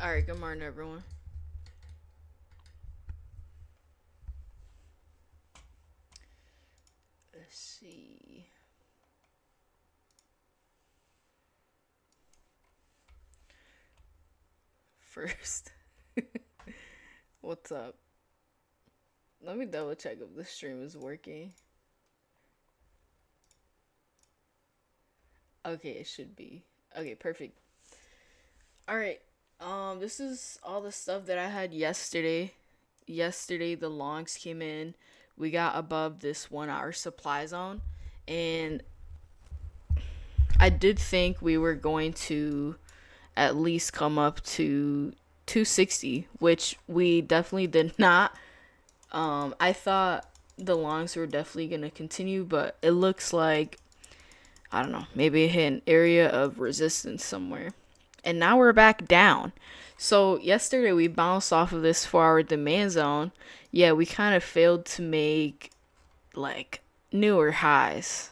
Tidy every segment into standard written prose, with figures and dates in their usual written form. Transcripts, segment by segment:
All right, good morning, everyone. Let's see. First, what's up? Let me double check if the stream is working. Okay, it should be. Okay, perfect. All right. This is all the stuff that I had yesterday. Yesterday, the longs came in. We got above this 1 hour supply zone, and I did think we were going to at least come up to 260, which we definitely did not. I thought the longs were definitely going to continue, but it looks like, I don't know, maybe it hit an area of resistance somewhere. And now we're back down. So yesterday we bounced off of this 4 hour demand zone. Yeah, we kind of failed to make like newer highs.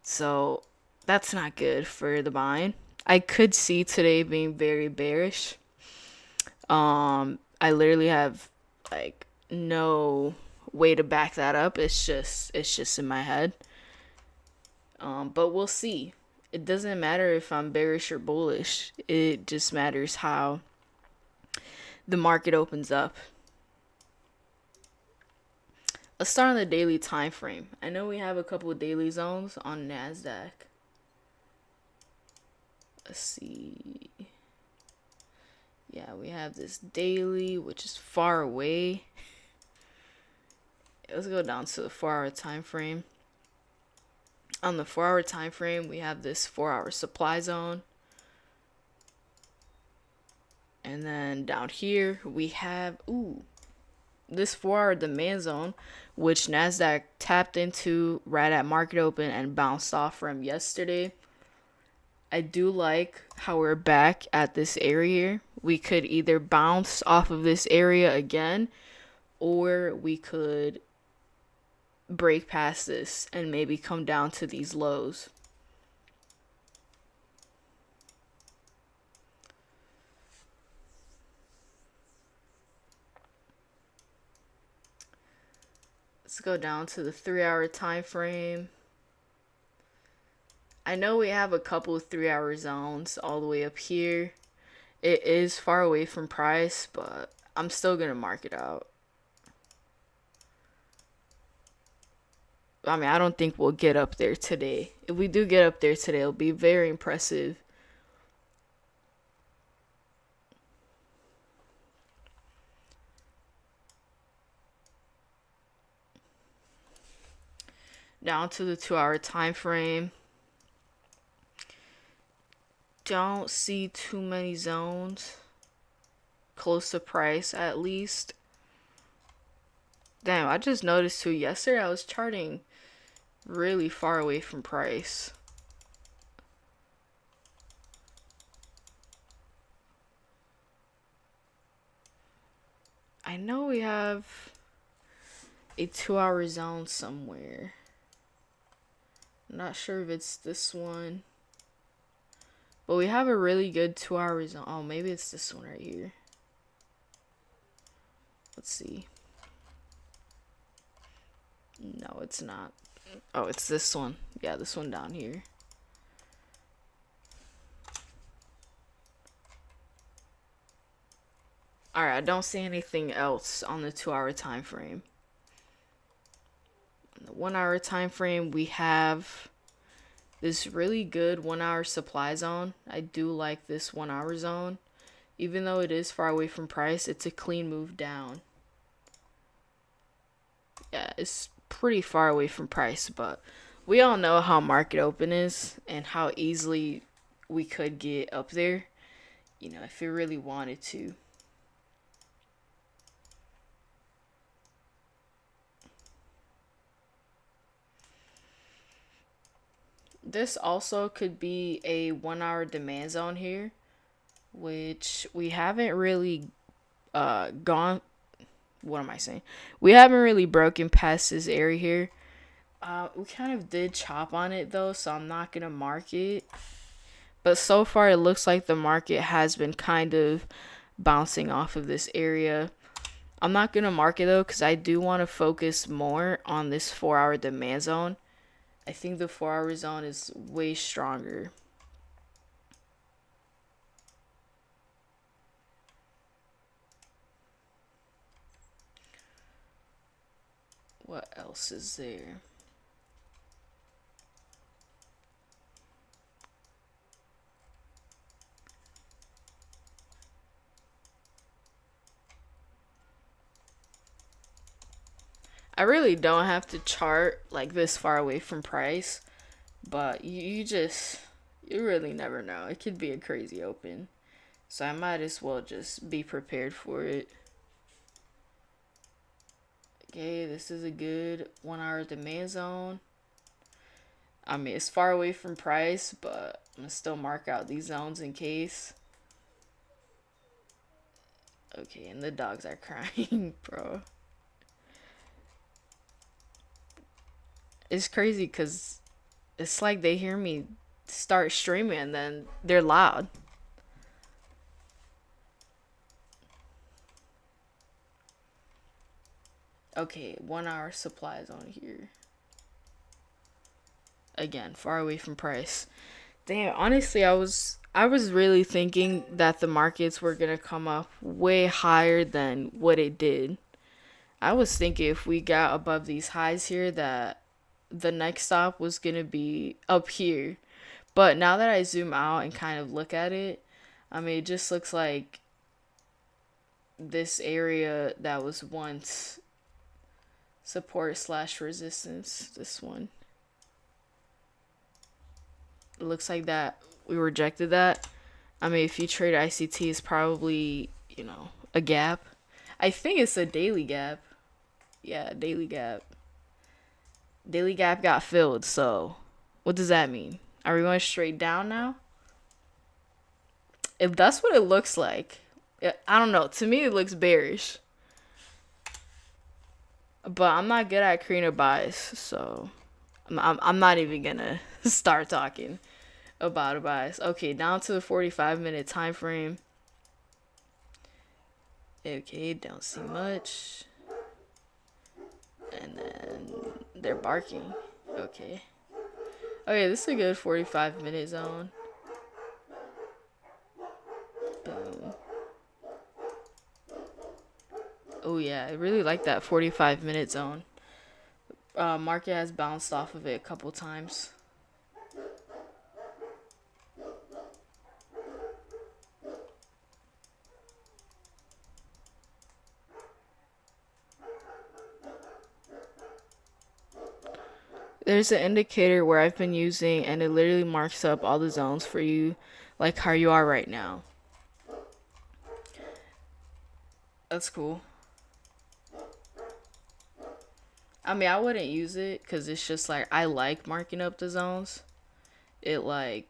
So that's not good for the buying. I could see today being very bearish. I literally have like no way to back that up. It's just in my head. But we'll see. It doesn't matter if I'm bearish or bullish. It just matters how the market opens up. Let's start on the daily time frame. I know we have a couple of daily zones on NASDAQ. Let's see. Yeah, we have this daily, which is far away. Let's go down to the 4 hour time frame. On the 4 hour time frame, we have this 4 hour supply zone. And then down here, we have, this 4 hour demand zone, which NASDAQ tapped into right at market open and bounced off from yesterday. I do like how we're back at this area. We could either bounce off of this area again, or we could break past this and maybe come down to these lows. Let's go down to the 3 hour time frame. I know we have a couple of 3 hour zones all the way up here. It is far away from price, but I'm still gonna mark it out. I mean, I don't think we'll get up there today. If we do get up there today, it'll be very impressive. Down to the 2 hour time frame. Don't see too many zones close to price, at least. Damn, I just noticed too, yesterday I was charting really far away from price. I know we have a 2 hour zone somewhere. I'm not sure if it's this one. But we have a really good 2 hour zone. Oh, maybe it's this one right here. Let's see. No, it's not. Oh, it's this one. Yeah, this one down here. Alright, I don't see anything else on the 2 hour time frame. On the 1 hour time frame, we have this really good 1 hour supply zone. I do like this 1 hour zone. Even though it is far away from price, it's a clean move down. Yeah, it's pretty far away from price, but we all know how market open is and how easily we could get up there, if we really wanted to. This also could be a 1 hour demand zone here, which we haven't really gone. What am I saying? We haven't really broken past this area here. We kind of did chop on it though, so I'm not gonna mark it. But so far, it looks like the market has been kind of bouncing off of this area. I'm not going to mark it though, because I do want to focus more on this 4-hour demand zone. I think the 4-hour zone is way stronger. What else is there? I really don't have to chart like this far away from price, but you really never know. It could be a crazy open. So I might as well just be prepared for it. Okay, this is a good 1-hour demand zone. I mean, it's far away from price, but I'm gonna still mark out these zones in case. Okay, and the dogs are crying, bro. It's crazy because it's like they hear me start streaming and then they're loud. Okay, 1-hour supply zone here. Again, far away from price. Damn, honestly, I was really thinking that the markets were gonna come up way higher than what it did. I was thinking if we got above these highs here that the next stop was gonna be up here. But now that I zoom out and kind of look at it, I mean it just looks like this area that was once support slash resistance, this one. It looks like that we rejected that. I mean, if you trade ICT, it's probably, a gap. I think it's a daily gap. Yeah, daily gap. Daily gap got filled, so what does that mean? Are we going straight down now? If that's what it looks like, I don't know. To me, it looks bearish. But I'm not good at creating a bias, so I'm not even gonna start talking about a bias. Okay, down to the 45-minute time frame. Okay, don't see much. And then they're barking. Okay. Okay, this is a good 45-minute zone. Boom. Oh yeah, I really like that 45-minute zone. Market has bounced off of it a couple times. There's an indicator where I've been using, and it literally marks up all the zones for you, like how you are right now. That's cool. I mean, I wouldn't use it because it's just like I like marking up the zones. It like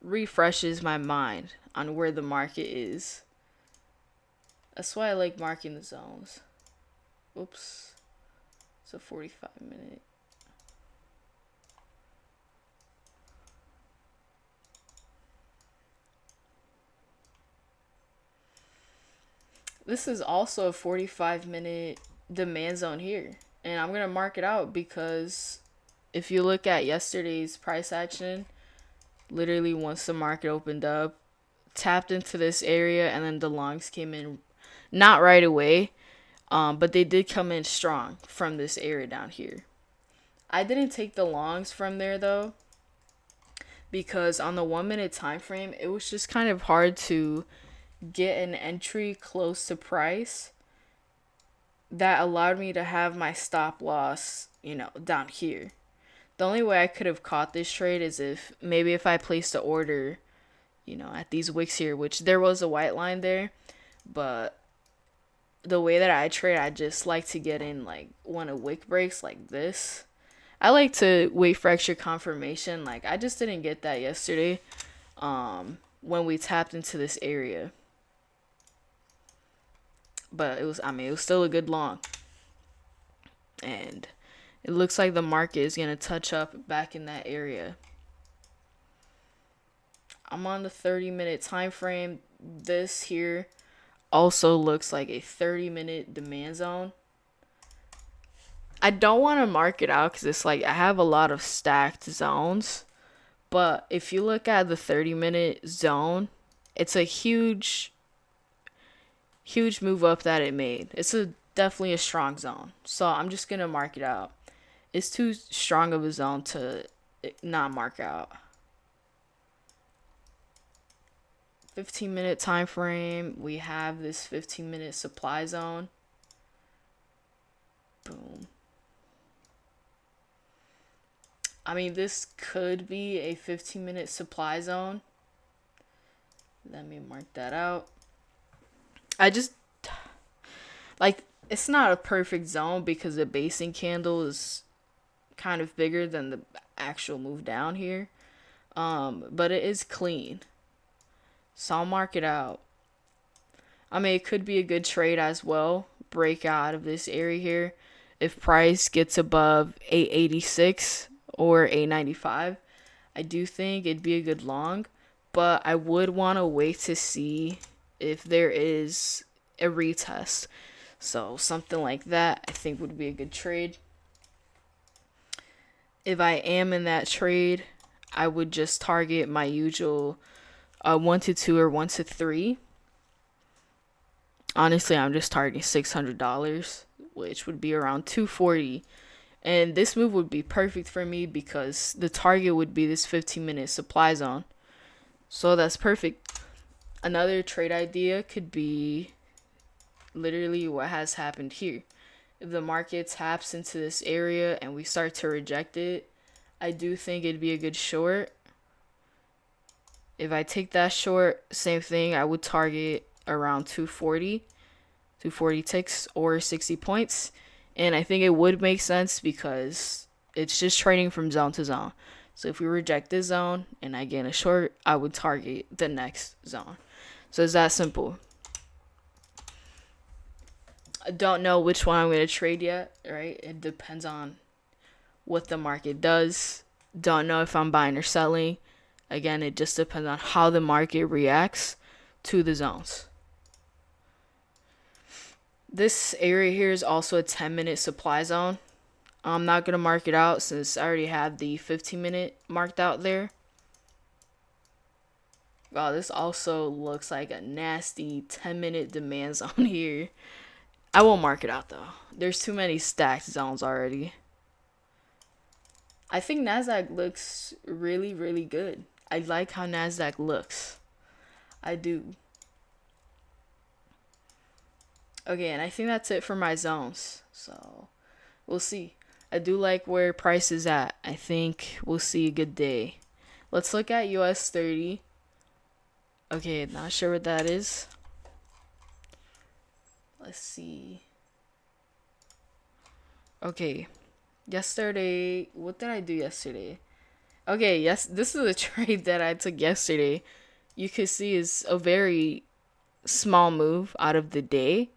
refreshes my mind on where the market is. That's why I like marking the zones. Oops. It's a 45-minute. This is also a 45-minute demand zone here. And I'm going to mark it out because if you look at yesterday's price action, literally once the market opened up, tapped into this area, and then the longs came in not right away, but they did come in strong from this area down here. I didn't take the longs from there though, because on the 1-minute time frame, it was just kind of hard to get an entry close to price that allowed me to have my stop loss, down here. The only way I could have caught this trade is if I placed an order, at these wicks here, which there was a white line there, but the way that I trade, I just like to get in like when a wick breaks like this. I like to wait for extra confirmation. Like I just didn't get that yesterday when we tapped into this area. But it was still a good long. And it looks like the market is going to touch up back in that area. I'm on the 30-minute time frame. This here also looks like a 30-minute demand zone. I don't want to mark it out because it's like I have a lot of stacked zones. But if you look at the 30-minute zone, it's a huge move up that it made. It's definitely a strong zone. So I'm just going to mark it out. It's too strong of a zone to not mark out. 15-minute time frame, we have this 15-minute supply zone. Boom. I mean, this could be a 15-minute supply zone. Let me mark that out. I just, like, it's not a perfect zone because the basing candle is kind of bigger than the actual move down here. But it is clean. So I'll mark it out. I mean, it could be a good trade as well. Break out of this area here. If price gets above 886 or 895, I do think it'd be a good long. But I would want to wait to see if there is a retest. So something like that I think would be a good trade. If I am in that trade, I would just target my usual 1 to 2 or 1 to 3. Honestly, I'm just targeting $600, which would be around $240. And this move would be perfect for me because the target would be this 15-minute supply zone. So that's perfect. Another trade idea could be literally what has happened here. If the market taps into this area and we start to reject it, I do think it'd be a good short. If I take that short, same thing, I would target around 240 ticks or 60 points. And I think it would make sense because it's just trading from zone to zone. So if we reject this zone and I gain a short, I would target the next zone. So it's that simple. I don't know which one I'm going to trade yet, right? It depends on what the market does. Don't know if I'm buying or selling. Again, it just depends on how the market reacts to the zones. This area here is also a 10-minute supply zone. I'm not going to mark it out since I already have the 15-minute marked out there. Wow, this also looks like a nasty 10-minute demand zone here. I won't mark it out though. There's too many stacked zones already. I think NASDAQ looks really, really good. I like how NASDAQ looks. I do. Okay, and I think that's it for my zones. So, we'll see. I do like where price is at. I think we'll see a good day. Let's look at US 30. Okay, not sure what that is. Let's see. Okay. Yesterday, what did I do yesterday? Okay, yes, this is a trade that I took yesterday. You could see it's a very small move out of the day.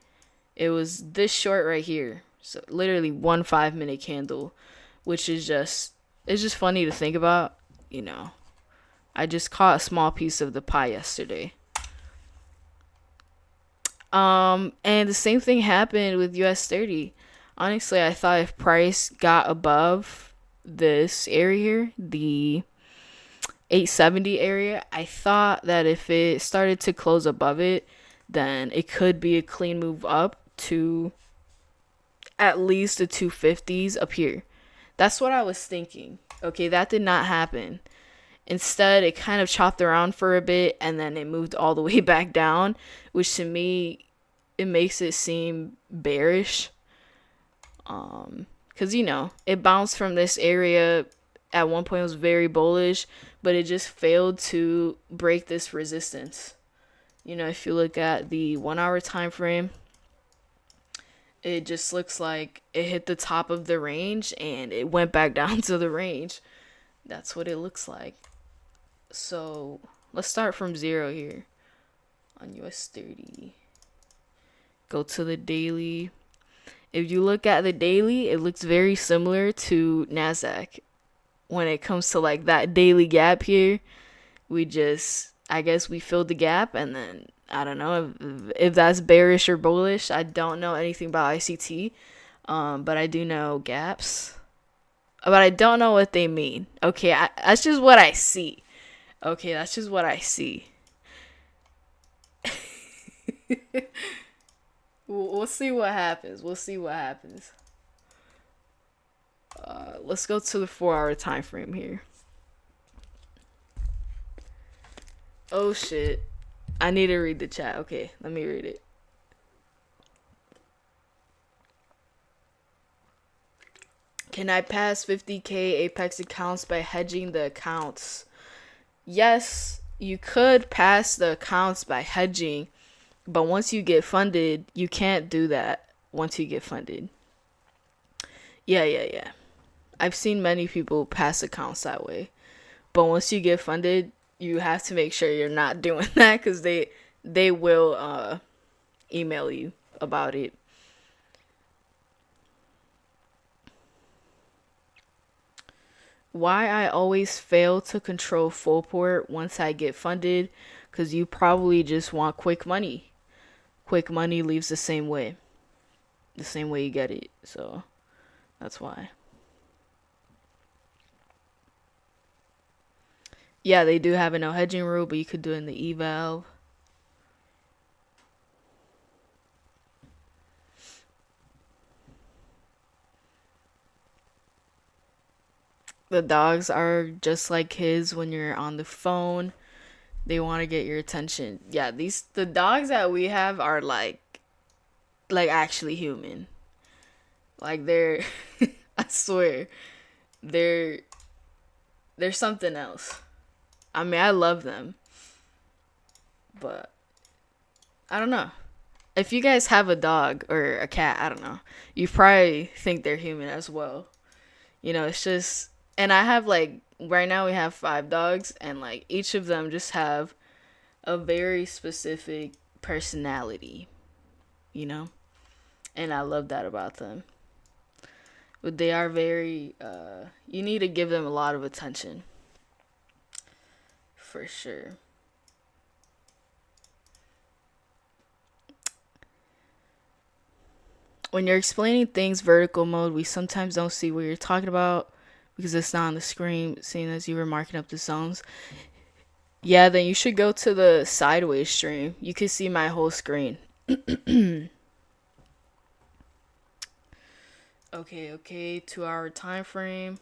It was this short right here. So literally 1 5-minute candle, which is it's just funny to think about, you know. I just caught a small piece of the pie yesterday. And the same thing happened with US 30. Honestly, I thought if price got above this area here, the 870 area, I thought that if it started to close above it, then it could be a clean move up to at least the 250s up here. That's what I was thinking. Okay, that did not happen. Instead, it kind of chopped around for a bit and then it moved all the way back down, which to me, it makes it seem bearish. Because, you know, it bounced from this area. At one point, it was very bullish, but it just failed to break this resistance. You know, if you look at the 1 hour time frame, it just looks like it hit the top of the range and it went back down to the range. That's what it looks like. So let's start from 0 here on US 30. Go to the daily. If you look at the daily, it looks very similar to NASDAQ when it comes to like that daily gap here. We just, I guess we filled the gap, and then I don't know if that's bearish or bullish. I don't know anything about ICT, but I do know gaps, but I don't know what they mean. Okay, that's just what I see. Okay, that's just what I see. We'll see what happens. We'll see what happens. Let's go to the 4-hour time frame here. Oh shit. I need to read the chat. Okay, let me read it. Can I pass 50k Apex accounts by hedging the accounts? Yes, you could pass the accounts by hedging, but once you get funded, you can't do that once you get funded. Yeah. I've seen many people pass accounts that way. But once you get funded, you have to make sure you're not doing that, because they will email you about it. Why I always fail to control full port once I get funded? Because you probably just want quick money. Quick money leaves the same way you get it. So that's why. Yeah, they do have a no hedging rule, but you could do it in the eval. The dogs are just like kids when you're on the phone. They want to get your attention. Yeah, the dogs that we have are like actually human. Like they're I swear, they're something else. I mean, I love them, but I don't know. If you guys have a dog or a cat, I don't know, you probably think they're human as well. It's just, and I have like, right now we have 5 dogs, and like each of them just have a very specific personality, and I love that about them. But they are very, you need to give them a lot of attention. For sure. When you're explaining things vertical mode, we sometimes don't see what you're talking about because it's not on the screen, seeing as you were marking up the zones. Yeah, then you should go to the sideways stream. You can see my whole screen. Okay, 2-hour time frame.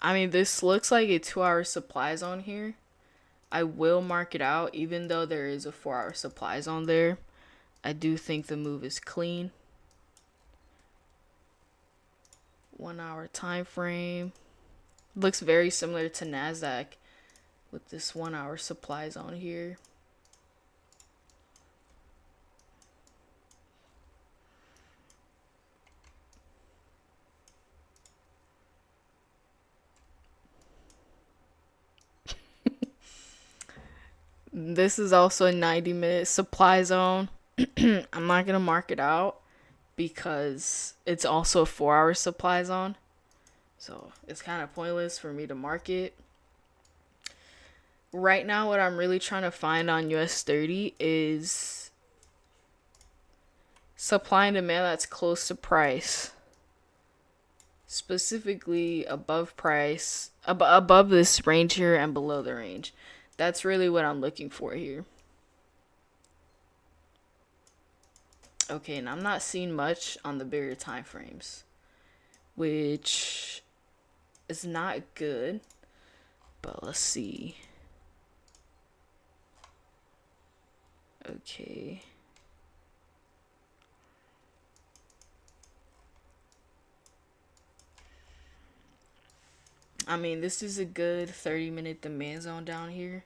I mean, this looks like a 2-hour supply zone here. I will mark it out, even though there is a 4-hour supply zone there. I do think the move is clean. 1-hour time frame. Looks very similar to NASDAQ with this 1-hour supply zone here. This is also a 90-minute supply zone. I'm not going to mark it out because it's also a 4-hour supply zone. So it's kind of pointless for me to mark it. Right now, what I'm really trying to find on US 30 is supply and demand that's close to price. Specifically above price, above this range here and below the range. That's really what I'm looking for here. Okay, and I'm not seeing much on the bigger time frames, which is not good. But let's see. Okay. I mean, this is a good 30-minute demand zone down here.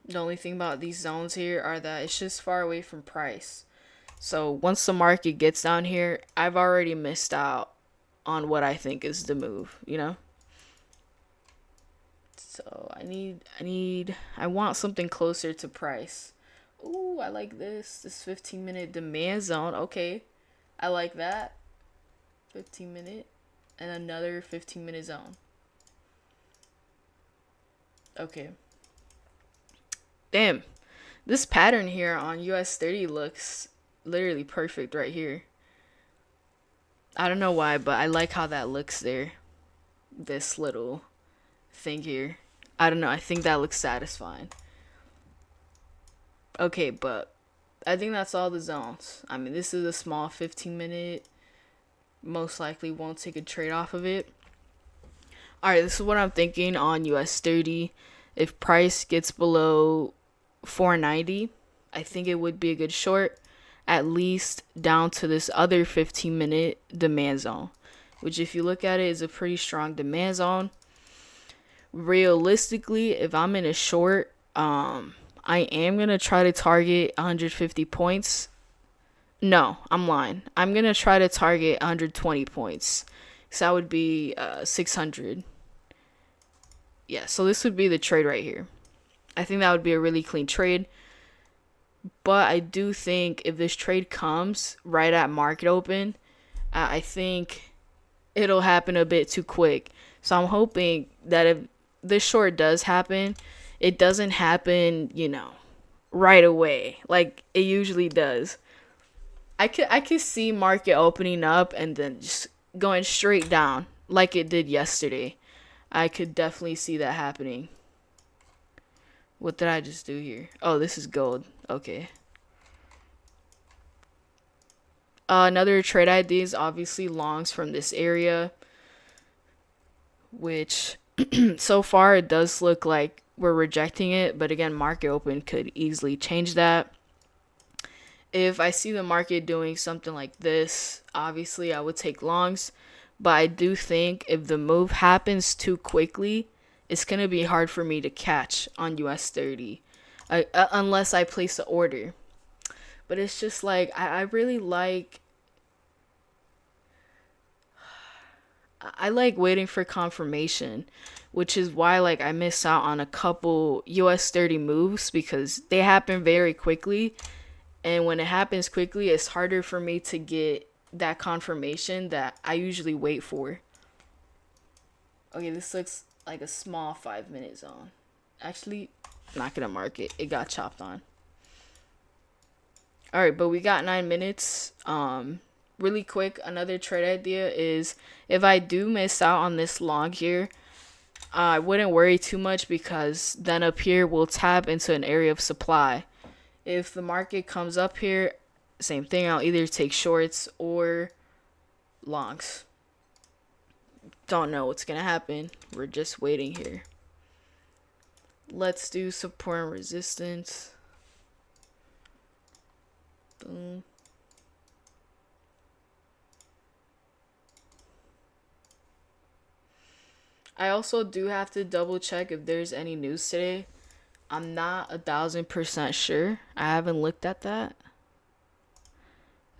The only thing about these zones here are that it's just far away from price. So once the market gets down here, I've already missed out on what I think is the move, So I want something closer to price. Ooh, I like this 15-minute demand zone. Okay, I like that. 15-minute, and another 15-minute zone. Okay. Damn. This pattern here on US 30 looks literally perfect right here. I don't know why, but I like how that looks there. This little thing here. I don't know. I think that looks satisfying. Okay, but I think that's all the zones. I mean, this is a small 15-minute. Most likely won't take a trade off of it. Alright, this is what I'm thinking on US 30. If price gets below 490, I think it would be a good short, at least down to this other 15-minute demand zone, which if you look at it is a pretty strong demand zone. Realistically, if I'm in a short, I am going to try to target 150 points. No, I'm lying. I'm going to try to target 120 points. So that would be 600. Yeah, so this would be the trade right here. I think that would be a really clean trade. But I do think if this trade comes right at market open, I think it'll happen a bit too quick. So I'm hoping that if this short does happen, it doesn't happen, right away like it usually does. I could see market opening up and then just going straight down like it did yesterday. I could definitely see that happening. What did I just do here? Oh, this is gold. Okay. Another trade idea is obviously longs from this area, which so far it does look like we're rejecting it, but again, market open could easily change that. If I see the market doing something like this, obviously I would take longs, but I do think if the move happens too quickly, it's going to be hard for me to catch on US 30 unless I place the order. But it's just like, I really like, I like waiting for confirmation, which is why like I miss out on a couple US 30 moves because they happen very quickly. And when it happens quickly, it's harder for me to get that confirmation that I usually wait for. Okay, this looks like a small 5-minute zone. Actually, not gonna mark it. It got chopped on. Alright, but we got 9 minutes. Really quick, another trade idea is if I do miss out on this long here, I wouldn't worry too much because then up here we'll tap into an area of supply. If the market comes up here, same thing. I'll either take shorts or longs. Don't know what's going to happen. We're just waiting here. Let's do support and resistance. Boom. I also do have to double check if there's any news today. I'm not 1,000% sure. I haven't looked at that.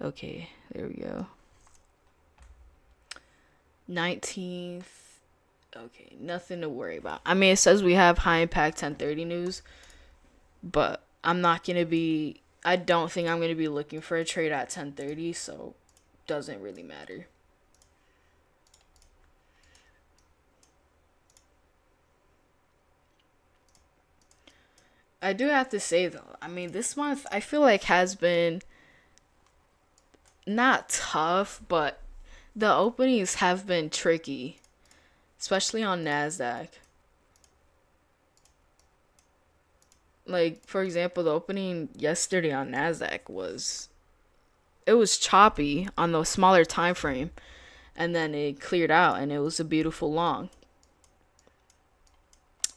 Okay, there we go. 19th. Okay, nothing to worry about. I mean, it says we have high impact 1030 news, but I don't think I'm going to be looking for a trade at 1030, so doesn't really matter. I do have to say though, I mean, this month I feel like has been not tough, but the openings have been tricky, especially on NASDAQ. Like, for example, the opening yesterday on NASDAQ was choppy on the smaller time frame, and then it cleared out and it was a beautiful long.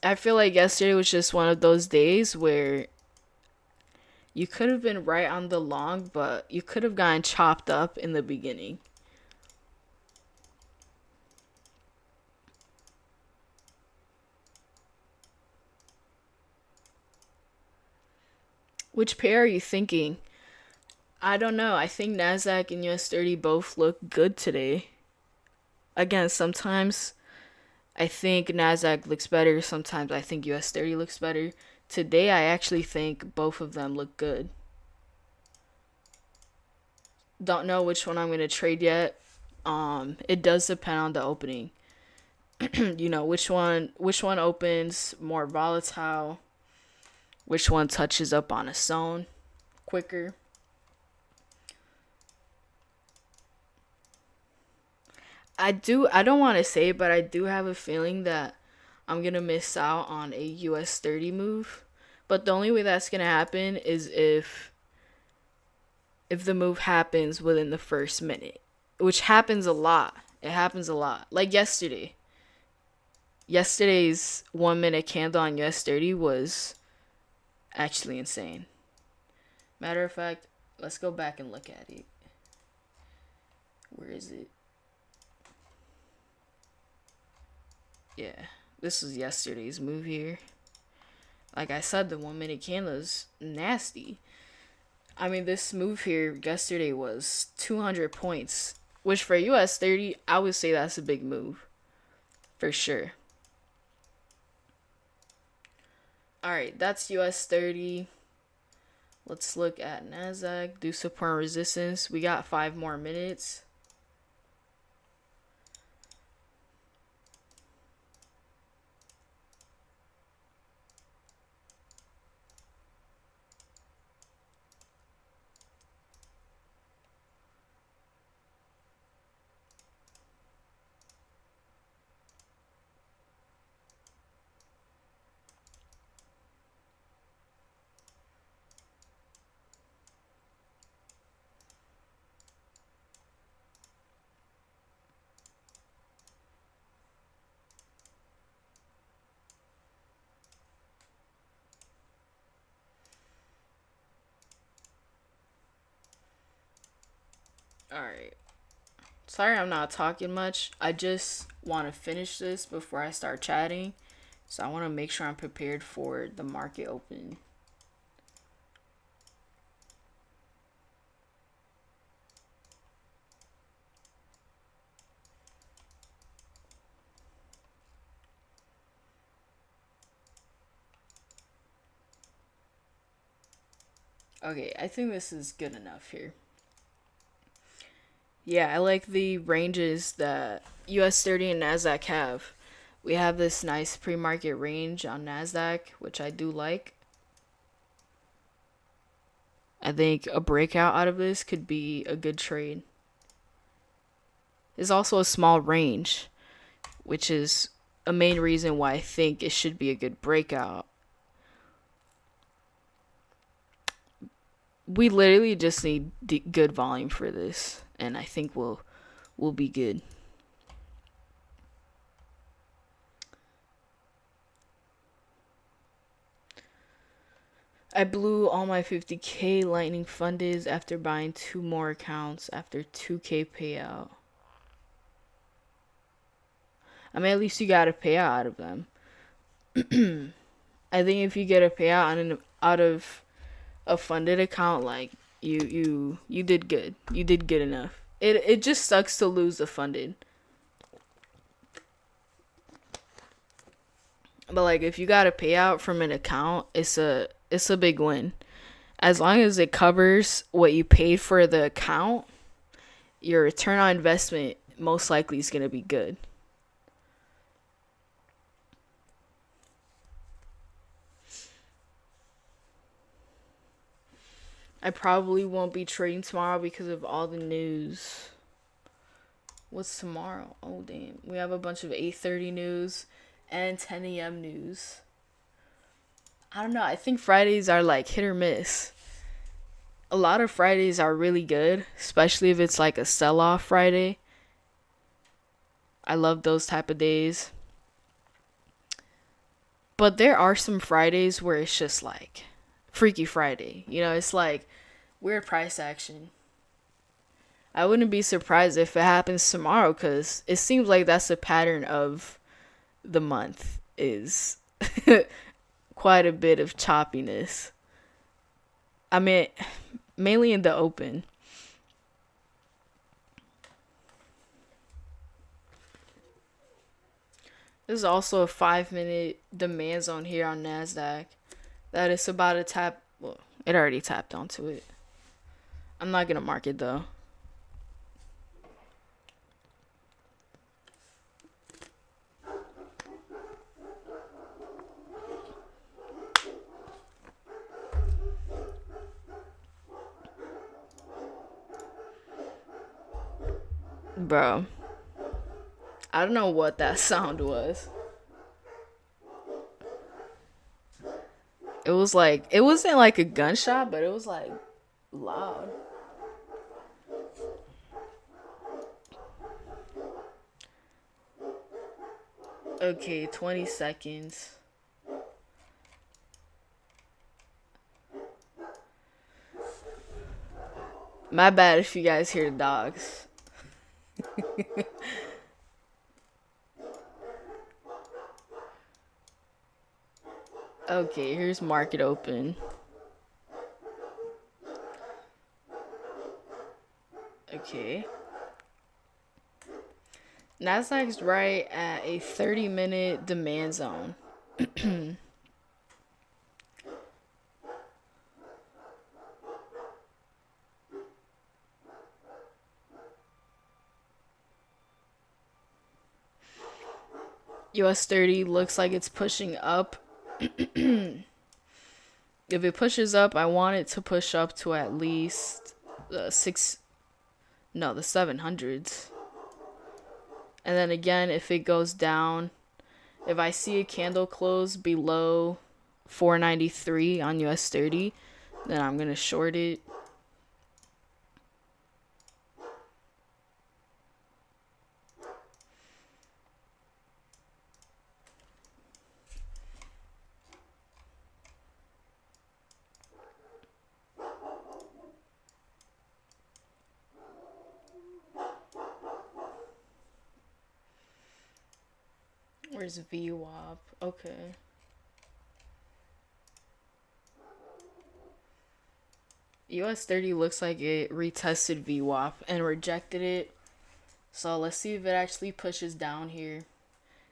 I feel like yesterday was just one of those days where you could have been right on the long, but you could have gotten chopped up in the beginning. Which pair are you thinking? I don't know. I think NASDAQ and US 30 both look good today. Again, sometimes I think NASDAQ looks better. Sometimes I think US 30 looks better. Today, I actually think both of them look good. Don't know which one I'm going to trade yet. It does depend on the opening. Which one opens more volatile, which one touches up on a zone quicker. I don't want to say it, but I do have a feeling that I'm going to miss out on a US 30 move. But the only way that's going to happen is if the move happens within the first minute, which happens a lot. It happens a lot. Like yesterday. Yesterday's 1 minute candle on US 30 was actually insane. Matter of fact, let's go back and look at it. Where is it? Yeah, this was yesterday's move here. Like I said, the 1 minute candle is nasty. I mean, this move here yesterday was 200 points, which for US 30, I would say that's a big move. For sure. Alright, that's US 30. Let's look at NASDAQ, do support and resistance. We got 5 more minutes. Alright. Sorry I'm not talking much. I just want to finish this before I start chatting. So I want to make sure I'm prepared for the market open. Okay, I think this is good enough here. Yeah, I like the ranges that US 30 and NASDAQ have. We have this nice pre-market range on NASDAQ, which I do like. I think a breakout out of this could be a good trade. There's also a small range, which is a main reason why I think it should be a good breakout. We literally just need good volume for this, and I think we'll be good. I blew all my 50K lightning funded after buying 2 more accounts after 2K payout. I mean, at least you got a payout out of them. I think if you get a payout out of a funded account, like you did good. You did good enough. It just sucks to lose the funded. But like if you got a payout from an account, it's a big win. As long as it covers what you paid for the account, your return on investment most likely is going to be good. I probably won't be trading tomorrow because of all the news. What's tomorrow? Oh, damn. We have a bunch of 8:30 news and 10 a.m. news. I don't know. I think Fridays are like hit or miss. A lot of Fridays are really good, especially if it's like a sell-off Friday. I love those type of days. But there are some Fridays where it's just like Freaky Friday. It's like weird price action. I wouldn't be surprised if it happens tomorrow because it seems like that's the pattern of the month is quite a bit of choppiness. I mean, mainly in the open. There's also a 5-minute demand zone here on NASDAQ that is about to tap. Well, it already tapped onto it. I'm not going to mark it though. Bro, I don't know what that sound was. It was like, it wasn't like a gunshot, but it was like loud. Okay, 20 seconds. My bad if you guys hear the dogs. Okay, here's market open. Okay. NASDAQ's right at a 30-minute demand zone. US 30 looks like it's pushing up. If it pushes up, I want it to push up to at least the 700s. And then again, if it goes down, if I see a candle close below 493 on US 30, then I'm going to short it. Where's VWAP? Okay. US 30 looks like it retested VWAP and rejected it. So let's see if it actually pushes down here.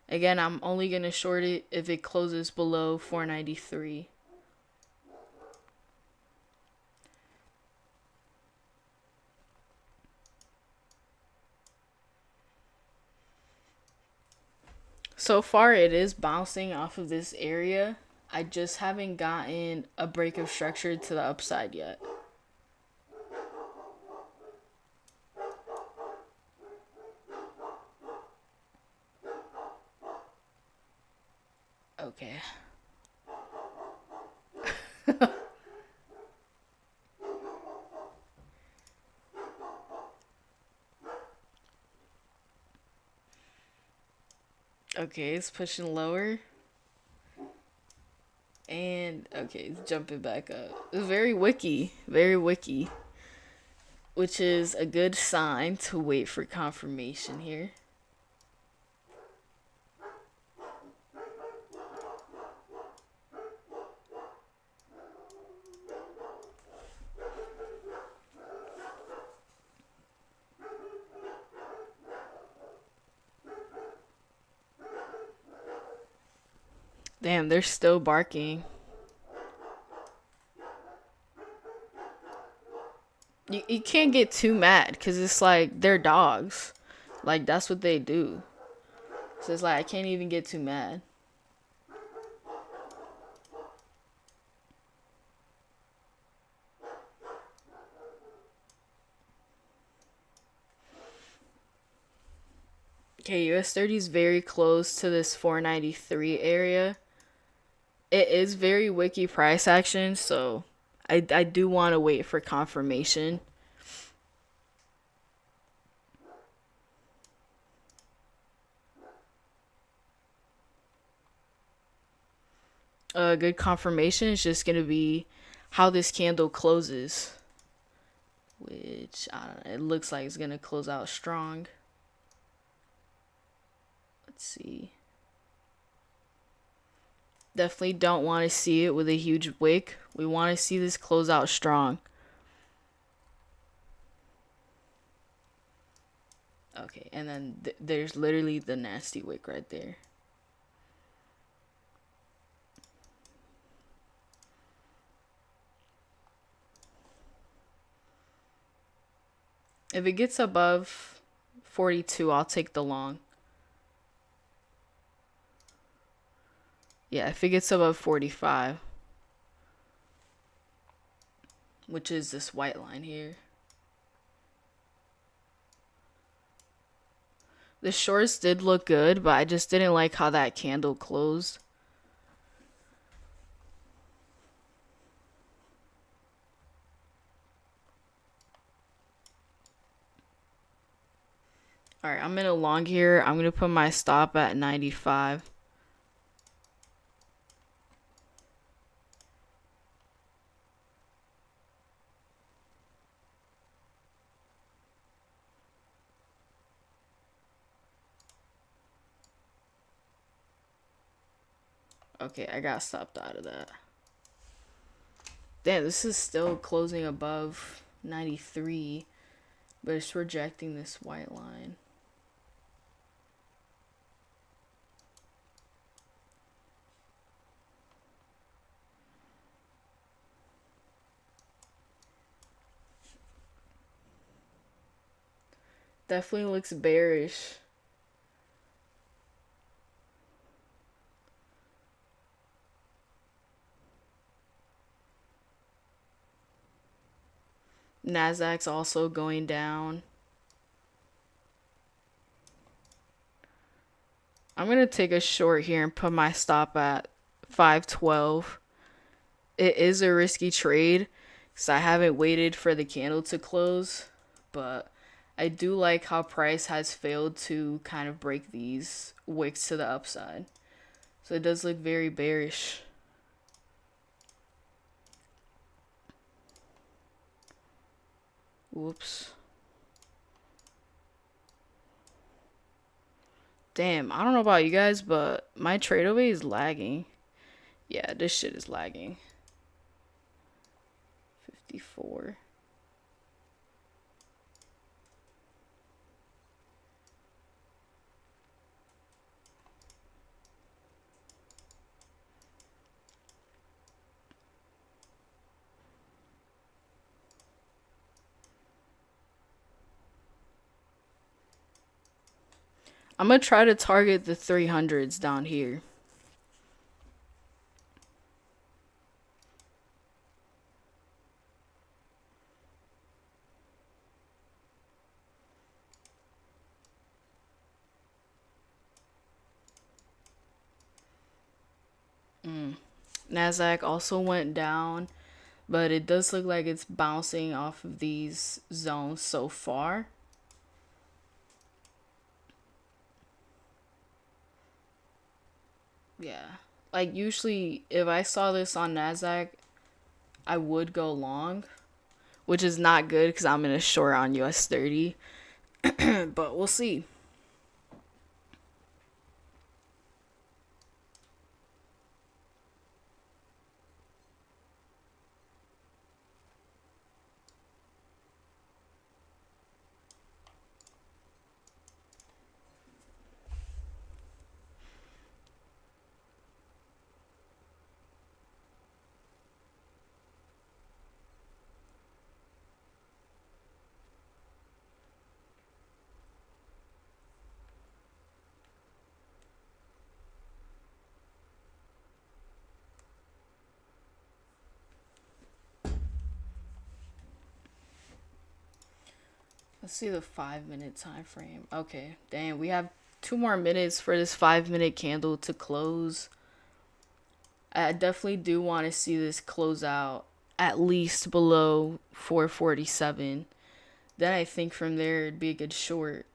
Again, I'm only going to short it if it closes below 493. So far, it is bouncing off of this area. I just haven't gotten a break of structure to the upside yet. Okay. Okay, it's pushing lower. And, okay, it's jumping back up. It's very wicky. Very wicky. Which is a good sign to wait for confirmation here. Damn, they're still barking. You can't get too mad because it's like they're dogs. Like, that's what they do. So it's like I can't even get too mad. Okay, US 30 is very close to this 493 area. It is very wiki price action, so I do want to wait for confirmation. A good confirmation is just going to be how this candle closes. Which, I don't know, it looks like it's going to close out strong. Let's see. Definitely don't want to see it with a huge wick. We want to see this close out strong. Okay, and then there's literally the nasty wick right there. If it gets above 42, I'll take the long. Yeah, if it gets above 45, which is this white line here. The shorts did look good, but I just didn't like how that candle closed. Alright, I'm in a long here. I'm going to put my stop at 95. Okay, I got stopped out of that. Damn, this is still closing above 93, but it's rejecting this white line. Definitely looks bearish. NASDAQ's also going down. I'm going to take a short here and put my stop at 512. It is a risky trade because I haven't waited for the candle to close, but I do like how price has failed to kind of break these wicks to the upside. So it does look very bearish. Whoops. Damn, I don't know about you guys, but my trade away is lagging. Yeah, this shit is lagging. 54. I'm gonna try to target the 300s down here. NASDAQ also went down, but it does look like it's bouncing off of these zones so far. Yeah. Like usually if I saw this on NASDAQ, I would go long, which is not good because I'm in a short on US 30. But we'll see. Let's see the 5 minute time frame. Okay, dang, we have 2 more minutes for this 5 minute candle to close. I definitely do want to see this close out at least below 447. Then I think from there it'd be a good short.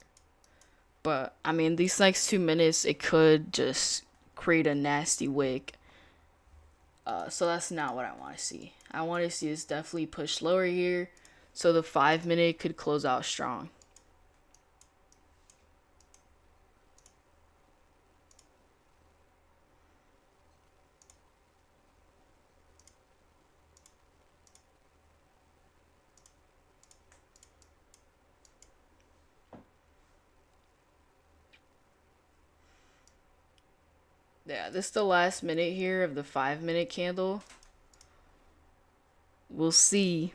But I mean, these next 2 minutes it could just create a nasty wick. So that's not what I want to see. I want to see this definitely push lower here, so the 5 minute could close out strong. Yeah, this is the last minute here of the 5 minute candle. We'll see.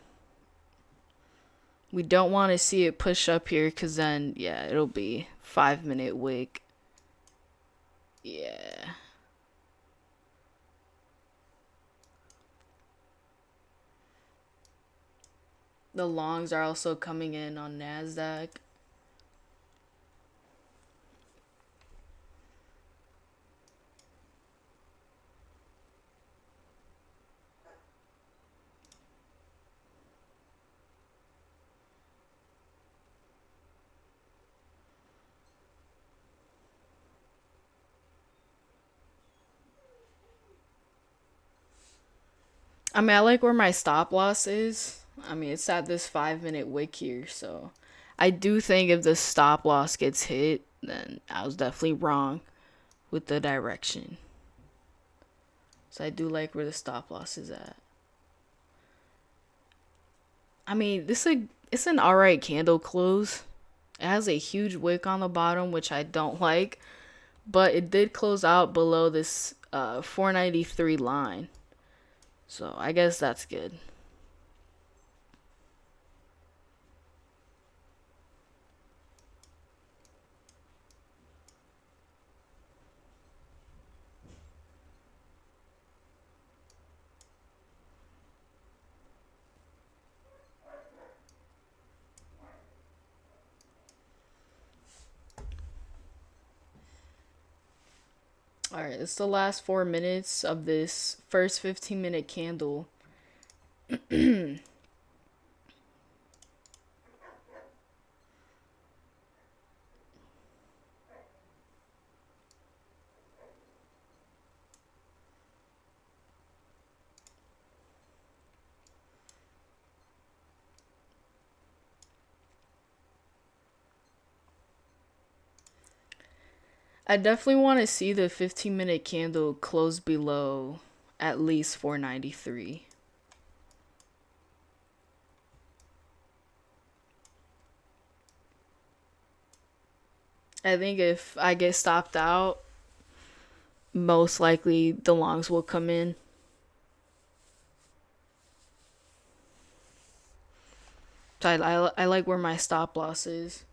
We don't want to see it push up here because then, yeah, it'll be 5 minute wick. Yeah. The longs are also coming in on NASDAQ. I mean, I like where my stop loss is. I mean, it's at this 5 minute wick here, so I do think if the stop loss gets hit, then I was definitely wrong with the direction. So I do like where the stop loss is at. I mean, it's an alright candle close. It has a huge wick on the bottom, which I don't like, but it did close out below this 493 line. So I guess that's good. All right, it's the last 4 minutes of this first 15-minute candle. I definitely want to see the 15-minute candle close below at least 493. I think if I get stopped out, most likely the longs will come in. So I like where my stop loss is.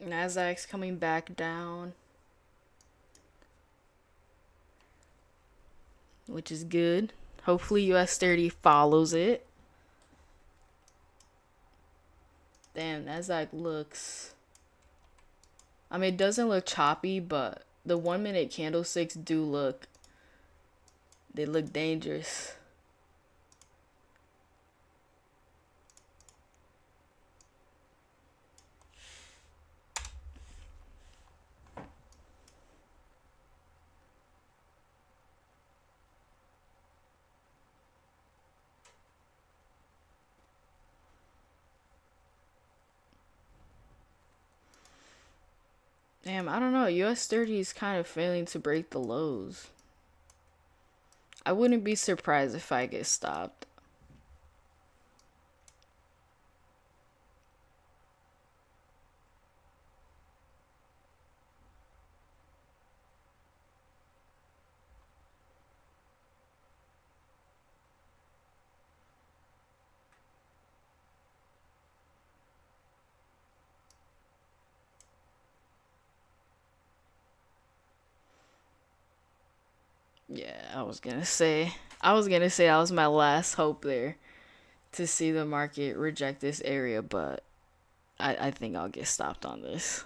NASDAQ's coming back down, which is good. Hopefully US 30 follows it. Damn, NASDAQ looks... I mean, it doesn't look choppy, but the 1 minute candlesticks do look... They look dangerous. Damn, I don't know. US 30 is kind of failing to break the lows. I wouldn't be surprised if I get stopped. Yeah, I was gonna say that was my last hope there to see the market reject this area, but I think I'll get stopped on this.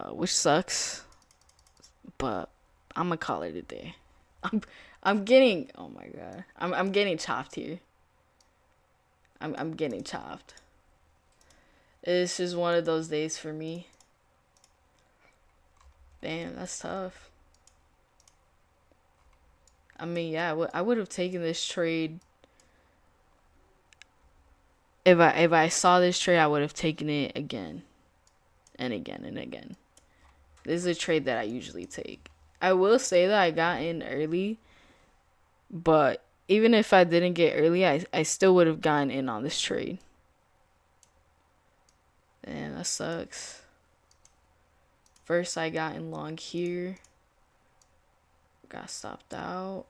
Which sucks, but I'm gonna call it a day. I'm getting, oh my god. I'm getting chopped here. I'm getting chopped. It's just one of those days for me. Damn, that's tough. I mean, yeah, I would have taken this trade. If I saw this trade, I would have taken it again and again and again. This is a trade that I usually take. I will say that I got in early, but even if I didn't get early, I still would have gotten in on this trade. Damn, that sucks. First, I got in long here. Got stopped out.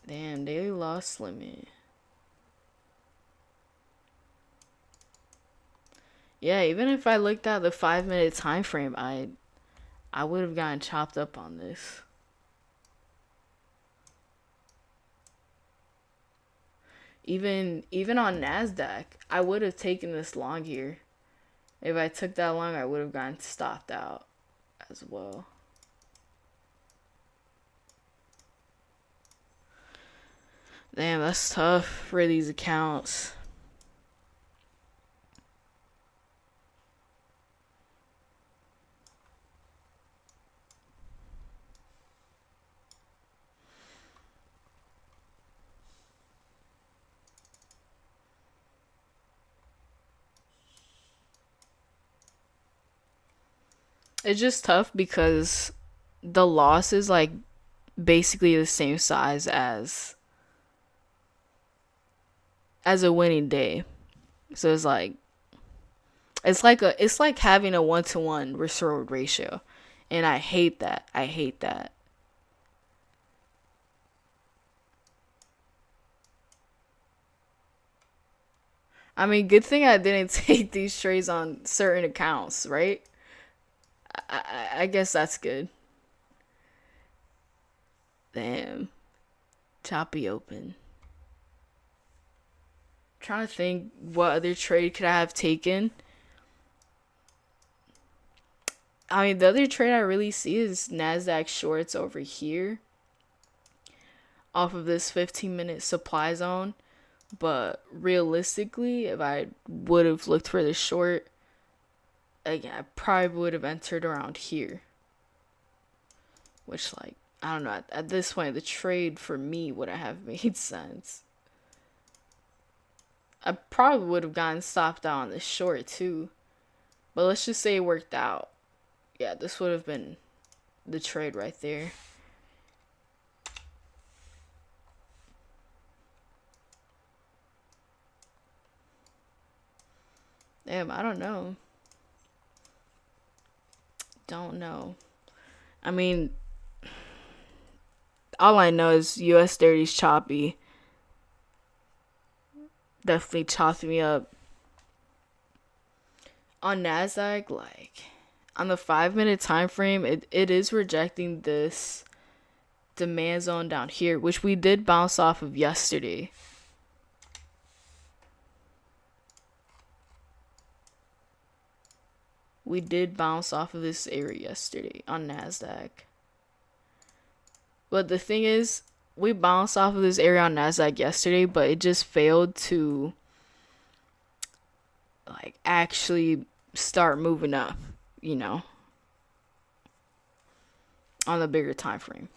Damn, daily loss limit. Yeah, even if I looked at the 5 minute time frame, I would have gotten chopped up on this. Even on NASDAQ, I would have taken this long here. If I took that long, I would have gotten stopped out as well. Damn, that's tough for these accounts. It's just tough because the loss is like basically the same size as a winning day. So it's like having a 1-to-1 risk reward ratio. And I hate that. I hate that. I mean, good thing I didn't take these trades on certain accounts, right? I guess that's good. Damn. Choppy open. Trying to think what other trade could I have taken. I mean, the other trade I really see is NASDAQ shorts over here off of this 15-minute supply zone. But realistically, if I would have looked for the short, again, I probably would have entered around here. Which, like, I don't know. At this point, the trade for me wouldn't have made sense. I probably would have gotten stopped out on the short, too. But let's just say it worked out. Yeah, this would have been the trade right there. Damn, I don't know. Don't know. I mean, all I know is US 30's choppy. Definitely chopped me up. On NASDAQ, like, on the 5-minute time frame, it is rejecting this demand zone down here, which we did bounce off of yesterday. We did bounce off of this area yesterday on NASDAQ. But the thing is, we bounced off of this area on NASDAQ yesterday, but it just failed to like actually start moving up, you know, on the bigger time frame.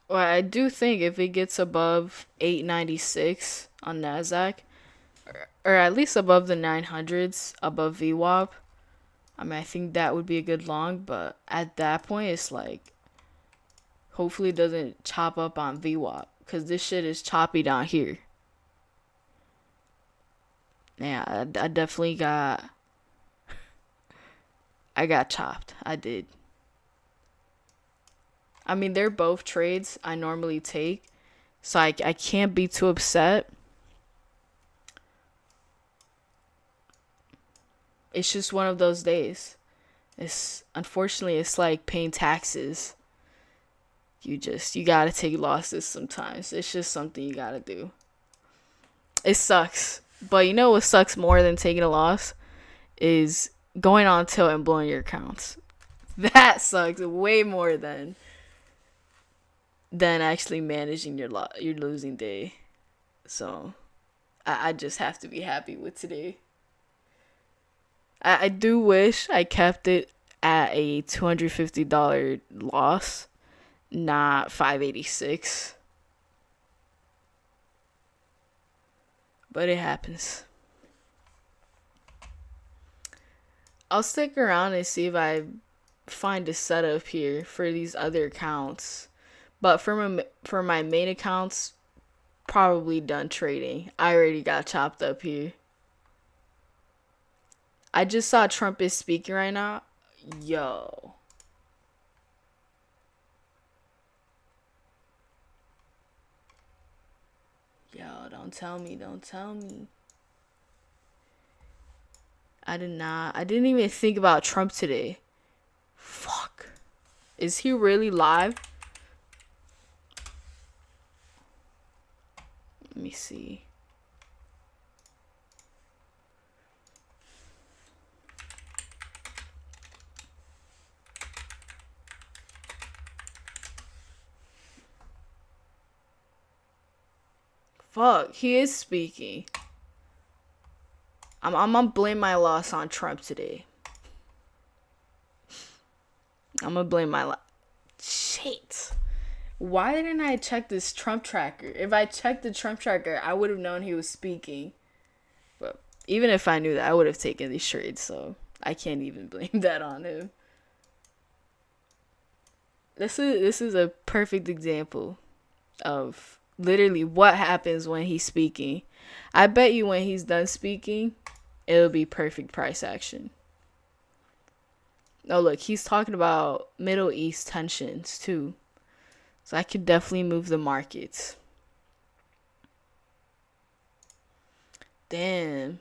Well, I do think if it gets above 896 on NASDAQ, or at least above the 900s, above VWAP, I mean, I think that would be a good long, but at that point, it's like, hopefully it doesn't chop up on VWAP, because this shit is choppy down here. Yeah, I definitely got chopped. I did. I mean, they're both trades I normally take, so I can't be too upset. It's just one of those days. Unfortunately, it's like paying taxes. You gotta take losses sometimes. It's just something you gotta do. It sucks. But you know what sucks more than taking a loss? Is going on tilt and blowing your accounts. That sucks way more than actually managing your losing day. So I just have to be happy with today. I do wish I kept it at a $250 loss, not $586. But it happens. I'll stick around and see if I find a setup here for these other accounts. But for my main accounts, probably done trading. I already got chopped up here. I just saw Trump is speaking right now. Yo. Yo, don't tell me. I didn't even think about Trump today. Fuck. Is he really live? Let me see. Fuck, he is speaking. I'm gonna blame my loss on Trump today. I'm gonna blame my loss. Shit. Why didn't I check this Trump tracker? If I checked the Trump tracker, I would have known he was speaking. But even if I knew that, I would have taken these trades, so I can't even blame that on him. This is a perfect example of literally what happens when he's speaking. I bet you when he's done speaking, it'll be perfect price action. Oh, look, he's talking about Middle East tensions too. So I could definitely move the markets. Damn.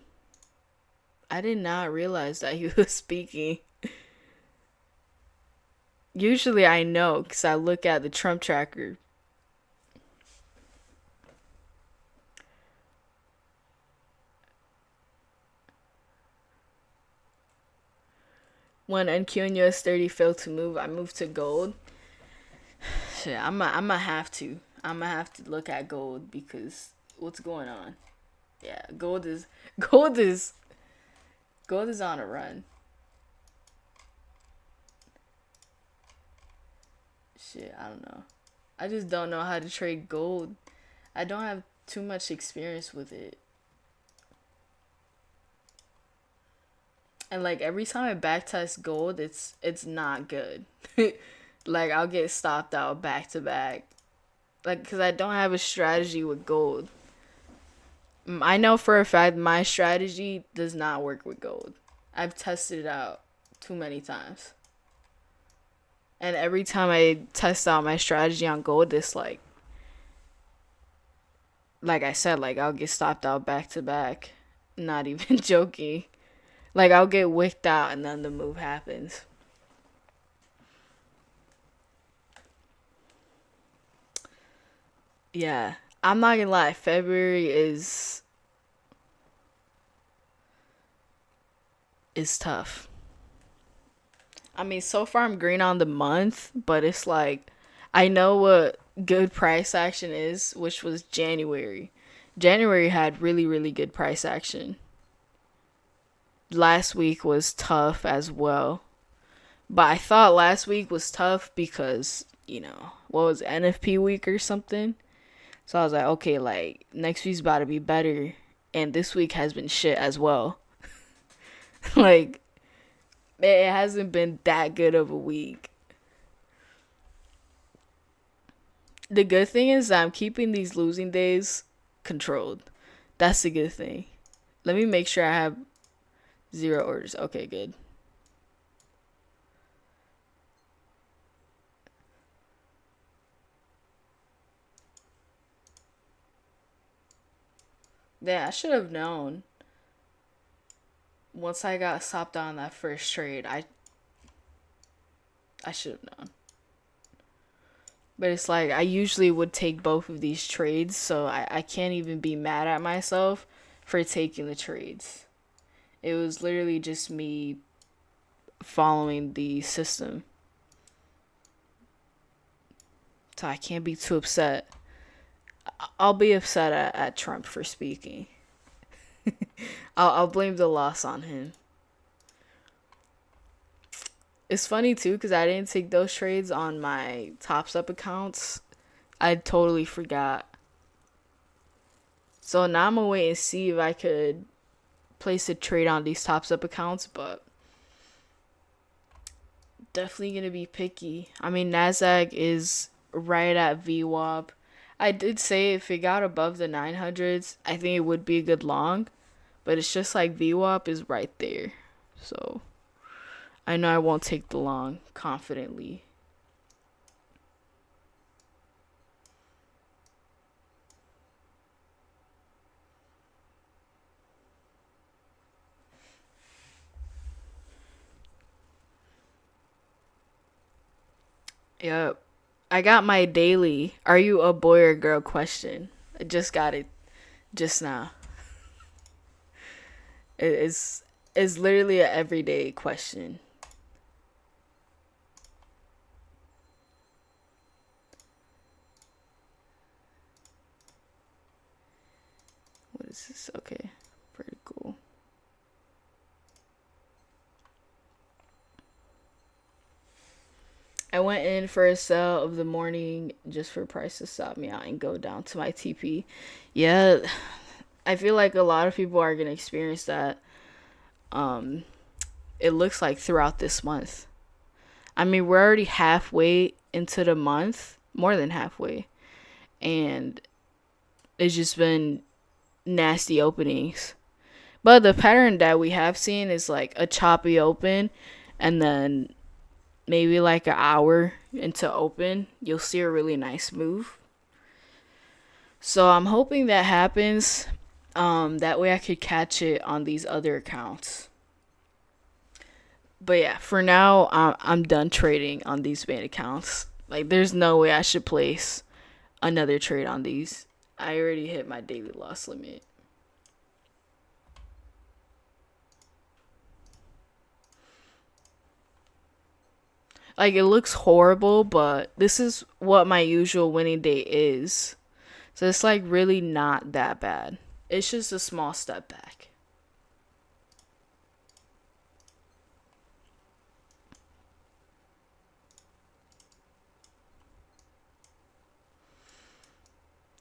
I did not realize that he was speaking. Usually I know because I look at the Trump tracker. When NQ and US30 failed to move, I moved to gold. Shit, I'm gonna have to. I'm gonna have to look at gold because what's going on? Yeah, gold is on a run. Shit, I don't know. I just don't know how to trade gold. I don't have too much experience with it. And like every time I backtest gold, it's not good. Like I'll get stopped out back to back. Like cuz I don't have a strategy with gold. I know for a fact my strategy does not work with gold. I've tested it out too many times. And every time I test out my strategy on gold, it's like I said, like I'll get stopped out back to back. Not even joking. Like I'll get wicked out and then the move happens. Yeah, I'm not gonna lie. February is tough. I mean, so far I'm green on the month, but it's like I know what good price action is, which was January. January had really, really good price action. Last week was tough as well. But I thought last week was tough because, what was it, NFP week or something? So I was like, okay, like next week's about to be better. And this week has been shit as well. Like, it hasn't been that good of a week. The good thing is that I'm keeping these losing days controlled. That's the good thing. Let me make sure I have 0 orders. Okay, good. Yeah, I should have known. Once I got stopped on that first trade, I should have known. But it's like I usually would take both of these trades, so I can't even be mad at myself for taking the trades. It was literally just me following the system. So I can't be too upset. I'll be upset at Trump for speaking. I'll blame the loss on him. It's funny too because I didn't take those trades on my Tops Up accounts. I totally forgot. So now I'm gonna wait and see if I could place a trade on these Tops Up accounts, but definitely gonna be picky. I mean, NASDAQ is right at VWAP. I did say if it got above the 900s, I think it would be a good long, but it's just like VWAP is right there. So I know I won't take the long confidently. Yep. I got my daily "Are you a boy or girl?" question. I just got it just now. It's literally an everyday question. What is this? Okay. Pretty cool. I went in for a sell of the morning just for price to stop me out and go down to my TP. Yeah, I feel like a lot of people are gonna experience that. Um, it looks like throughout this month. I mean, we're already halfway into the month, more than halfway, and it's just been nasty openings. But the pattern that we have seen is like a choppy open, and then maybe like an hour into open, you'll see a really nice move. So I'm hoping that happens. That way I could catch it on these other accounts. But yeah, for now, I'm done trading on these main accounts. Like, there's no way I should place another trade on these. I already hit my daily loss limit. Like, it looks horrible, but this is what my usual winning day is. So it's like really not that bad. It's just a small step back.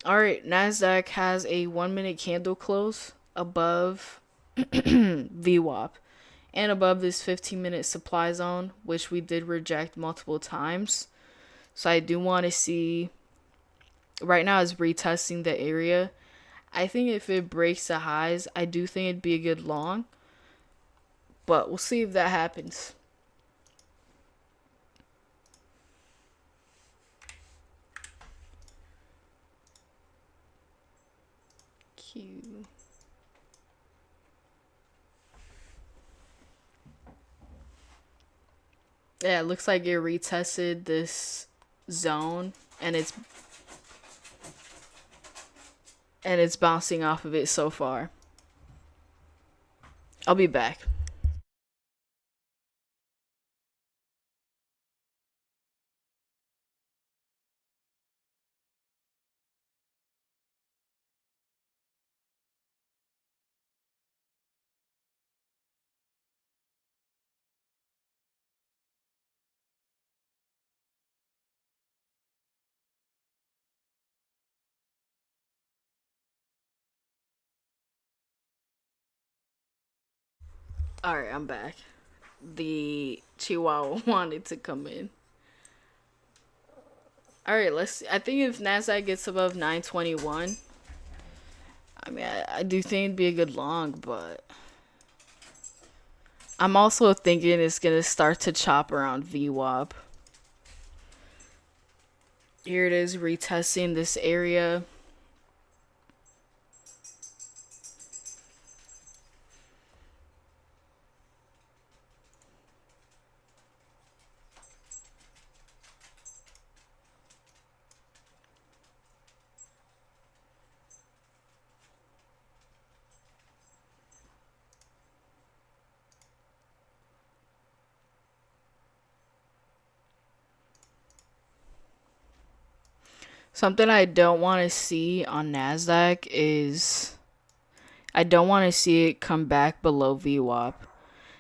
All right, NASDAQ has a 1 minute candle close above VWAP and above this 15-minute supply zone, which we did reject multiple times. So I do want to see. Right now is retesting the area. I think if it breaks the highs, I do think it'd be a good long. But we'll see if that happens. Q. Yeah, it looks like it retested this zone and it's bouncing off of it so far. I'll be back. All right, I'm back. The Chihuahua wanted to come in. All right, let's see. I think if Nasdaq gets above 921, I mean, I do think it'd be a good long, but I'm also thinking it's gonna start to chop around VWAP. Here it is retesting this area. Something I don't want to see on NASDAQ is I don't want to see it come back below VWAP.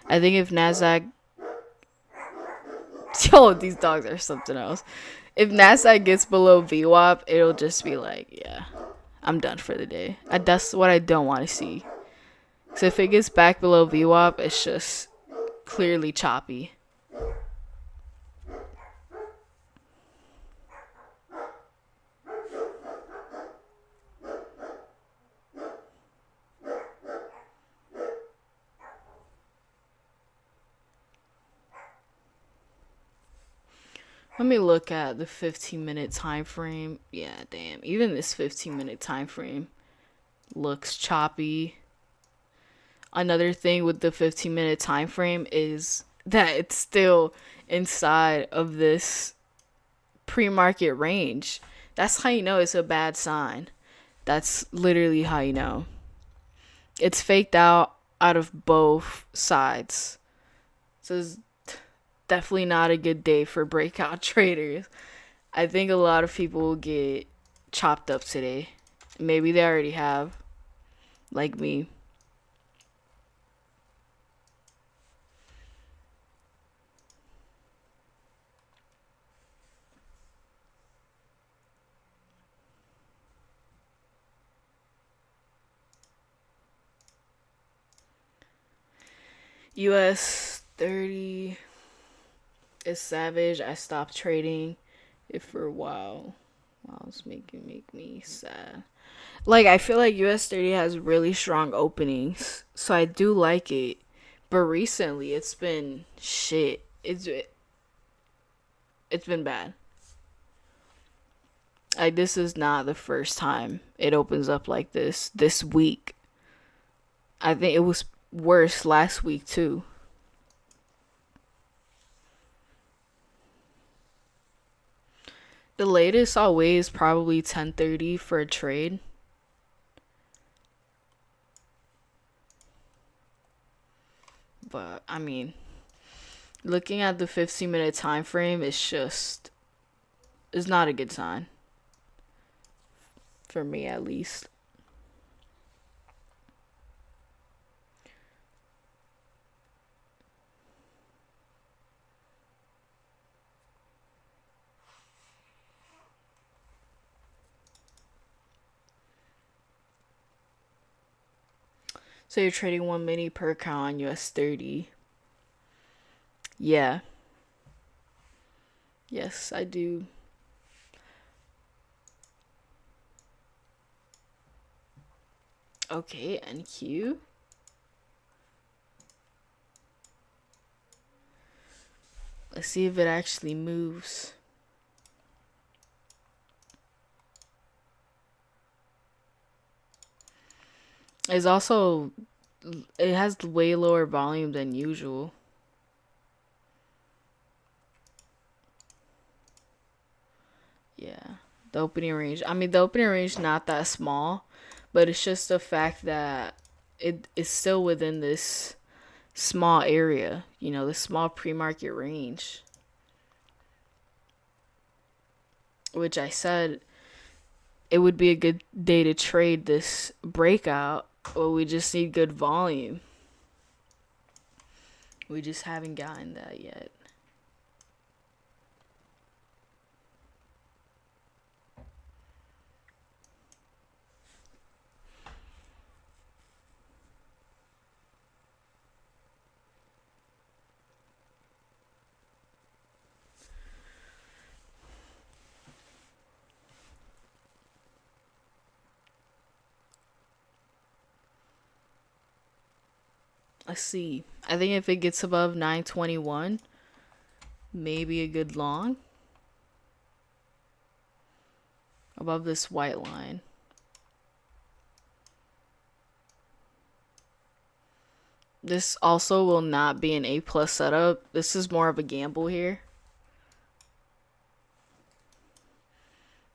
I think if NASDAQ. Yo, these dogs are something else. If NASDAQ gets below VWAP, it'll just be like, yeah, I'm done for the day. That's what I don't want to see. So if it gets back below VWAP, it's just clearly choppy. Let me look at the 15-minute time frame. Yeah, damn. Even this 15-minute time frame looks choppy. Another thing with the 15-minute time frame is that it's still inside of this pre-market range. That's how you know it's a bad sign. That's literally how you know. It's faked out of both sides. So it's definitely not a good day for breakout traders. I think a lot of people will get chopped up today. Maybe they already have, like me. US 30 is savage. I stopped trading it for a while. Wow, it's make me sad. Like, I feel like US 30 has really strong openings, so I do like it. But recently it's been shit. It's been bad. Like, this is not the first time it opens up like this week. I think it was worse last week too. The latest I'll wait is probably 10:30 for a trade. But I mean, looking at the 15-minute time frame, it's not a good sign for me at least. So you're trading 1 mini per count on US 30. Yeah. Yes, I do. Okay, NQ. Let's see if it actually moves. It's also, it has way lower volume than usual. Yeah. The opening range. I mean, the opening range not that small, but it's just the fact that it is still within this small area, the small pre-market range. Which I said it would be a good day to trade this breakout, but we just need good volume. We just haven't gotten that yet. Let's see. I think if it gets above 921, maybe a good long. Above this white line. This also will not be an A+ setup. This is more of a gamble here.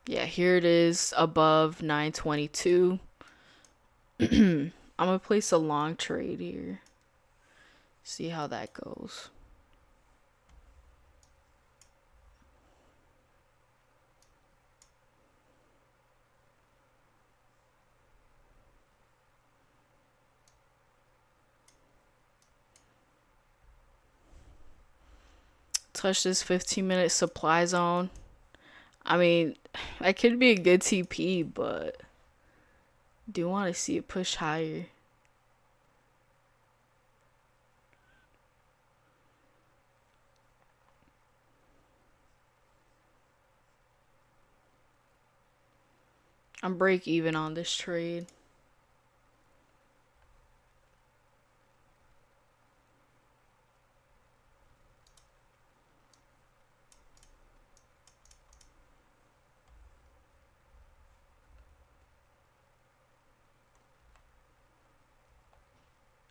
Yeah, here it is above 922. I'm going to place a long trade here. See how that goes. Touch this 15-minute supply zone. I mean, that could be a good TP, but do want to see it push higher. I'm break even on this trade.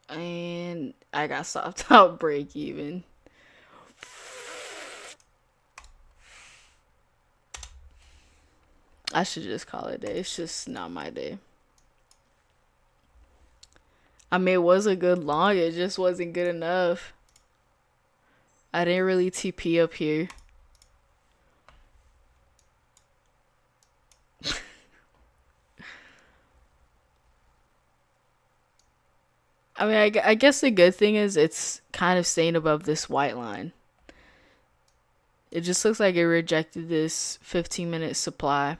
And I got stopped out break even. I should just call it a day. It's just not my day. I mean, it was a good long. It just wasn't good enough. I didn't really TP up here. I mean, I guess the good thing is it's kind of staying above this white line. It just looks like it rejected this 15-minute supply.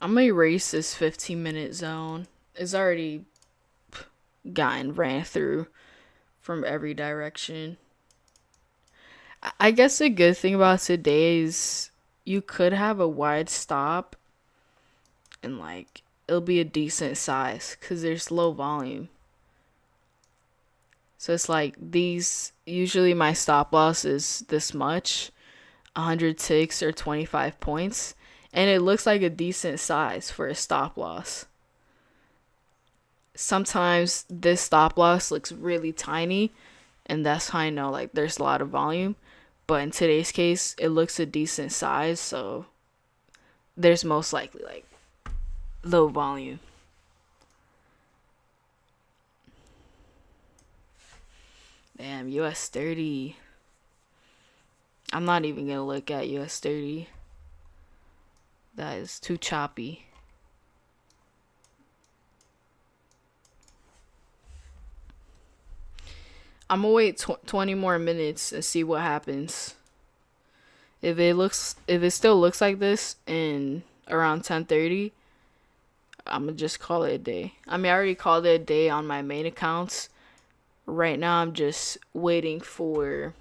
I'm gonna erase this 15-minute zone. It's already gotten ran through from every direction. I guess the good thing about today is you could have a wide stop and like it'll be a decent size because there's low volume. So it's like these, usually my stop loss is this much, 100 ticks or 25 points. And it looks like a decent size for a stop loss. Sometimes this stop loss looks really tiny, and that's how I know like there's a lot of volume. But in today's case, it looks a decent size, so there's most likely like low volume. Damn, US 30. I'm not even gonna look at US 30. That is too choppy. I'm gonna wait 20 more minutes and see what happens. If it still looks like this in around 10:30, I'm gonna just call it a day. I mean, I already called it a day on my main accounts. Right now, I'm just waiting for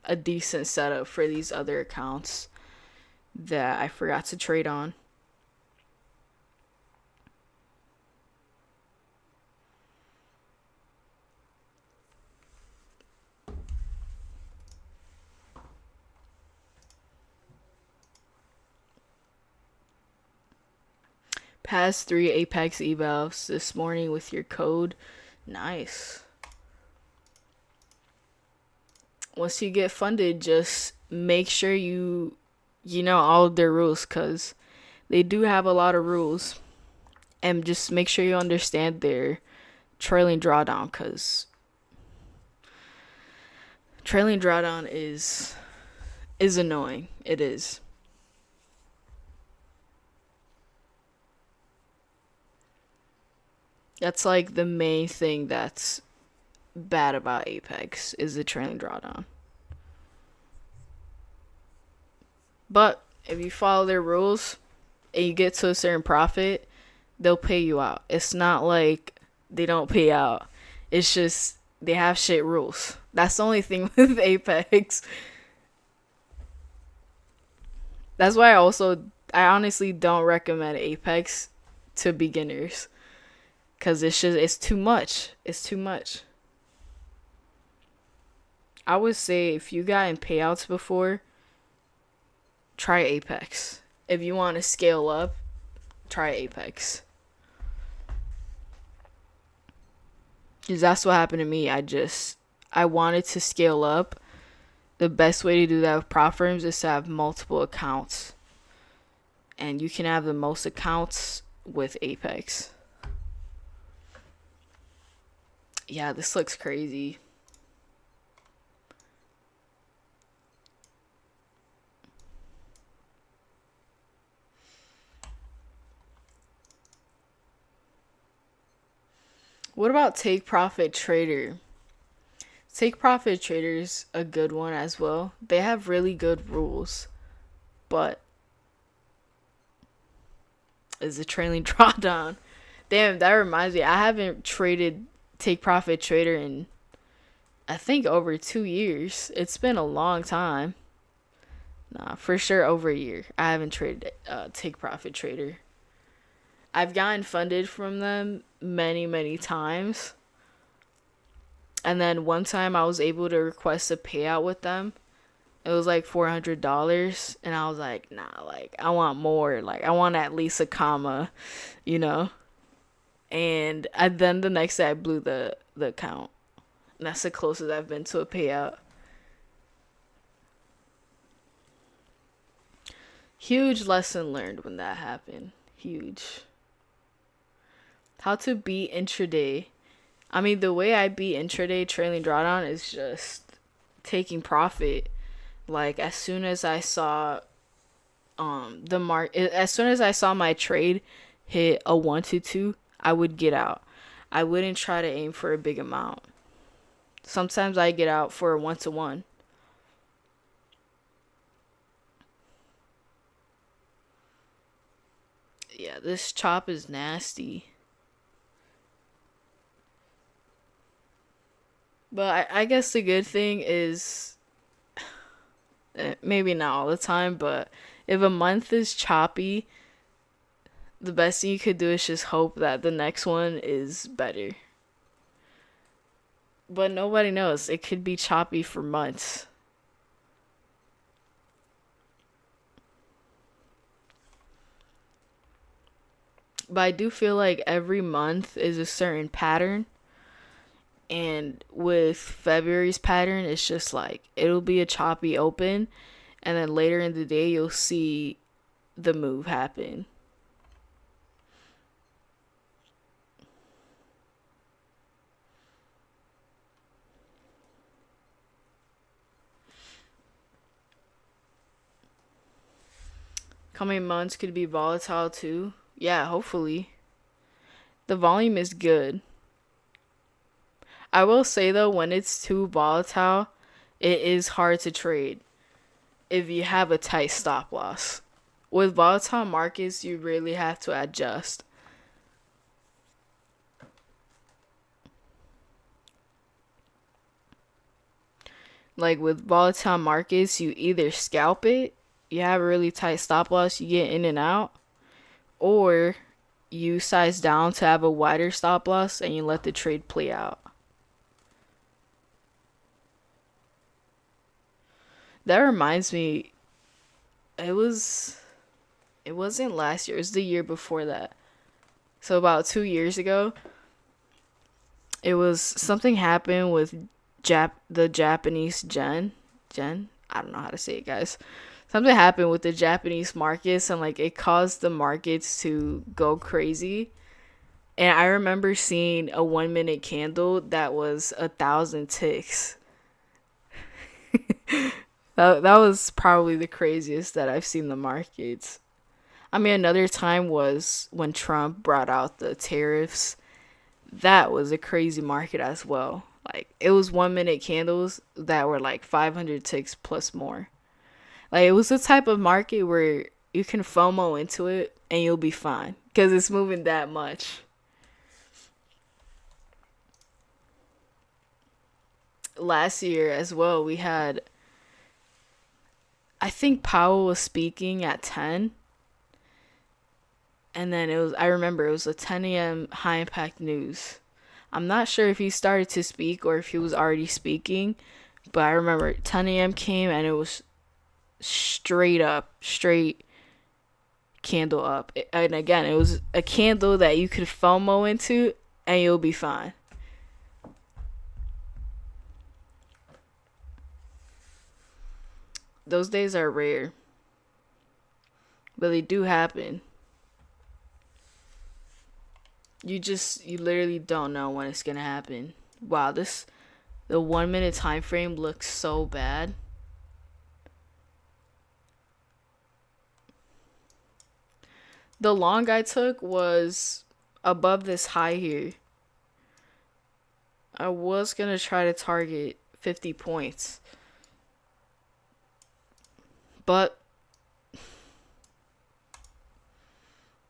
a decent setup for these other accounts that I forgot to trade on. Past 3 Apex evals this morning with your code. Nice. Once you get funded, just make sure you know all of their rules, because they do have a lot of rules. And just make sure you understand their trailing drawdown, because trailing drawdown is annoying. It is. That's like the main thing that's bad about Apex is the trailing drawdown. But if you follow their rules and you get to a certain profit, they'll pay you out. It's not like they don't pay out. It's just they have shit rules. That's the only thing with Apex. That's why I honestly don't recommend Apex to beginners, cuz it's too much. It's too much. I would say if you got in payouts before, try Apex. If you want to scale up, try Apex. Because that's what happened to me. I wanted to scale up. The best way to do that with prop firms is to have multiple accounts. And you can have the most accounts with Apex. Yeah, this looks crazy. What about Take Profit Trader? Take Profit Trader's a good one as well. They have really good rules. but it's a trailing drawdown. Damn, that reminds me. I haven't traded take profit trader in I think over 2 years. It's been a long time. Nah, for sure over a year. I haven't traded take profit trader. I've gotten funded from them many times. And then one time I was able to request a payout with them. It was like $400, and I was like, nah, like I want more. Like I want at least a comma, you know. And then the next day I blew the account. And that's the closest I've been to a payout. Huge lesson learned when that happened. Huge. How to beat intraday. I mean, the way I beat intraday trailing drawdown is just taking profit. Like as soon as I saw as soon as I saw my trade hit a 1 to 2, I would get out. I wouldn't try to aim for a big amount. Sometimes I get out for a 1 to 1. Yeah, this chop is nasty. But I guess the good thing is maybe not all the time, but if a month is choppy, the best thing you could do is just hope that the next one is better. But nobody knows. It could be choppy for months. But I do feel like every month is a certain pattern. And with February's pattern, it's just like it'll be a choppy open. And then later in the day, you'll see the move happen. Coming months could be volatile too. Yeah, hopefully. The volume is good. I will say though, when it's too volatile, it is hard to trade if you have a tight stop loss. With volatile markets, you really have to adjust. Like with volatile markets, you either scalp it, you have a really tight stop loss, you get in and out, or you size down to have a wider stop loss and you let the trade play out. That reminds me, it wasn't last year, it was the year before that. So about 2 years ago, it was something happened with the Japanese yen. I don't know how to say it, guys. Something happened with the Japanese markets, and like it caused the markets to go crazy. And I remember seeing a 1 minute candle that was 1,000 ticks. That was probably the craziest that I've seen the markets. I mean, another time was when Trump brought out the tariffs. That was a crazy market as well. Like, it was 1 minute candles that were like 500 ticks plus more. Like, it was the type of market where you can FOMO into it and you'll be fine because it's moving that much. Last year as well, we had, I think Powell was speaking at 10. And then I remember it was a 10 a.m. high impact news. I'm not sure if he started to speak or if he was already speaking, but I remember 10 a.m. came and it was straight candle up. And again, it was a candle that you could FOMO into and you'll be fine. Those days are rare, but they do happen. You literally don't know when it's gonna happen. Wow, the 1 minute time frame looks so bad. The long I took was above this high here. I was gonna try to target 50 points, but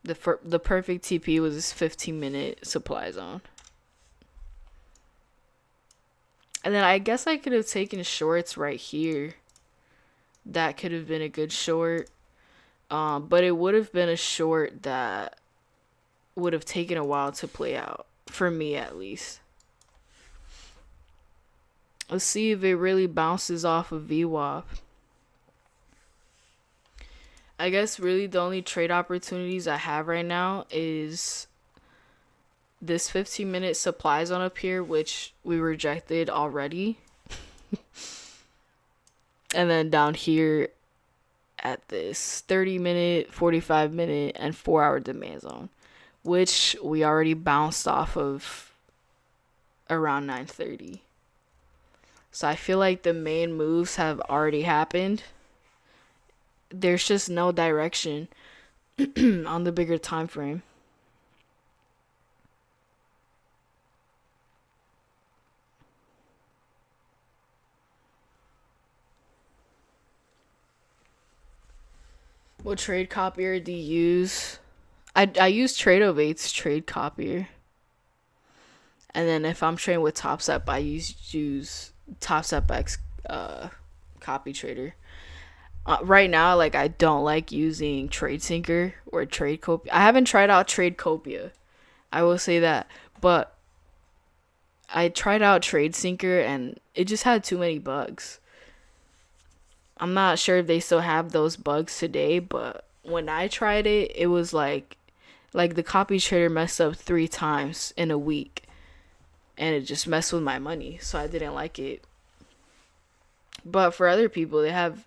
The perfect TP was this 15-minute supply zone. And then I guess I could have taken shorts right here. That could have been a good short. But it would have been a short that would have taken a while to play out. For me, at least. Let's see if it really bounces off of VWAP. I guess really the only trade opportunities I have right now is this 15-minute supply zone up here, which we rejected already. And then down here at this 30-minute, 45-minute, and 4-hour demand zone, which we already bounced off of around 9:30. So I feel like the main moves have already happened. There's just no direction on the bigger time frame. What trade copier do you use? I use Tradeovate's trade copier. And then if I'm trading with TopStep, I use TopStep X copy trader. Right now, like, I don't like using TradeSyncer or TradeCopia. I haven't tried out TradeCopia. I will say that. But I tried out TradeSyncer and it just had too many bugs. I'm not sure if they still have those bugs today, but when I tried it, it was like the copy trader messed up 3 times in a week. And it just messed with my money, so I didn't like it. But for other people, they have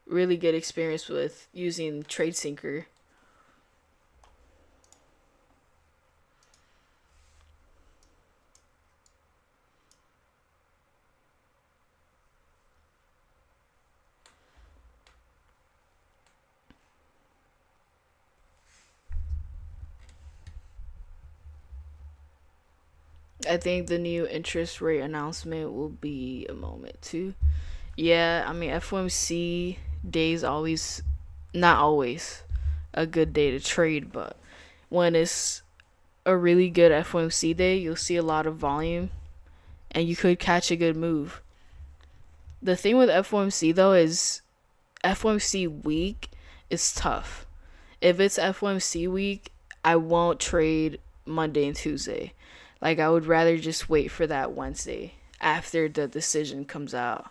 really good experience with using TradeSyncer. I think the new interest rate announcement will be a moment too. Yeah, I mean, FOMC days always, not always, a good day to trade, but when it's a really good FOMC day, you'll see a lot of volume and you could catch a good move. The thing with FOMC though is FOMC week is tough. If it's FOMC week, I won't trade Monday and Tuesday. Like, I would rather just wait for that Wednesday after the decision comes out.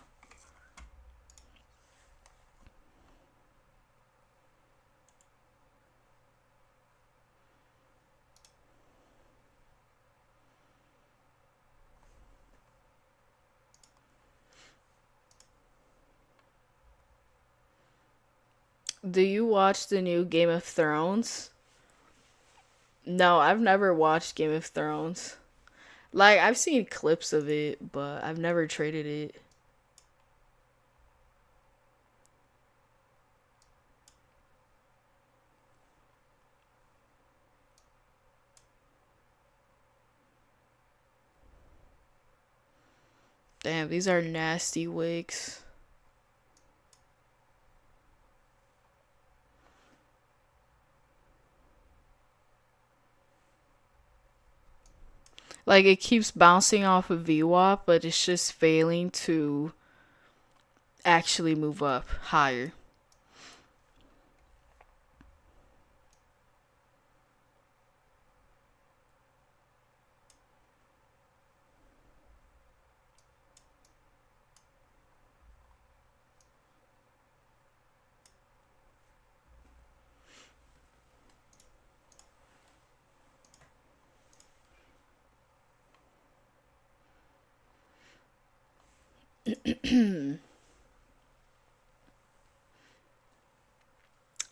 Do you watch the new Game of Thrones? No, I've never watched Game of Thrones. Like, I've seen clips of it, but I've never traded it. Damn, these are nasty wicks. Like, it keeps bouncing off of VWAP, but it's just failing to actually move up higher.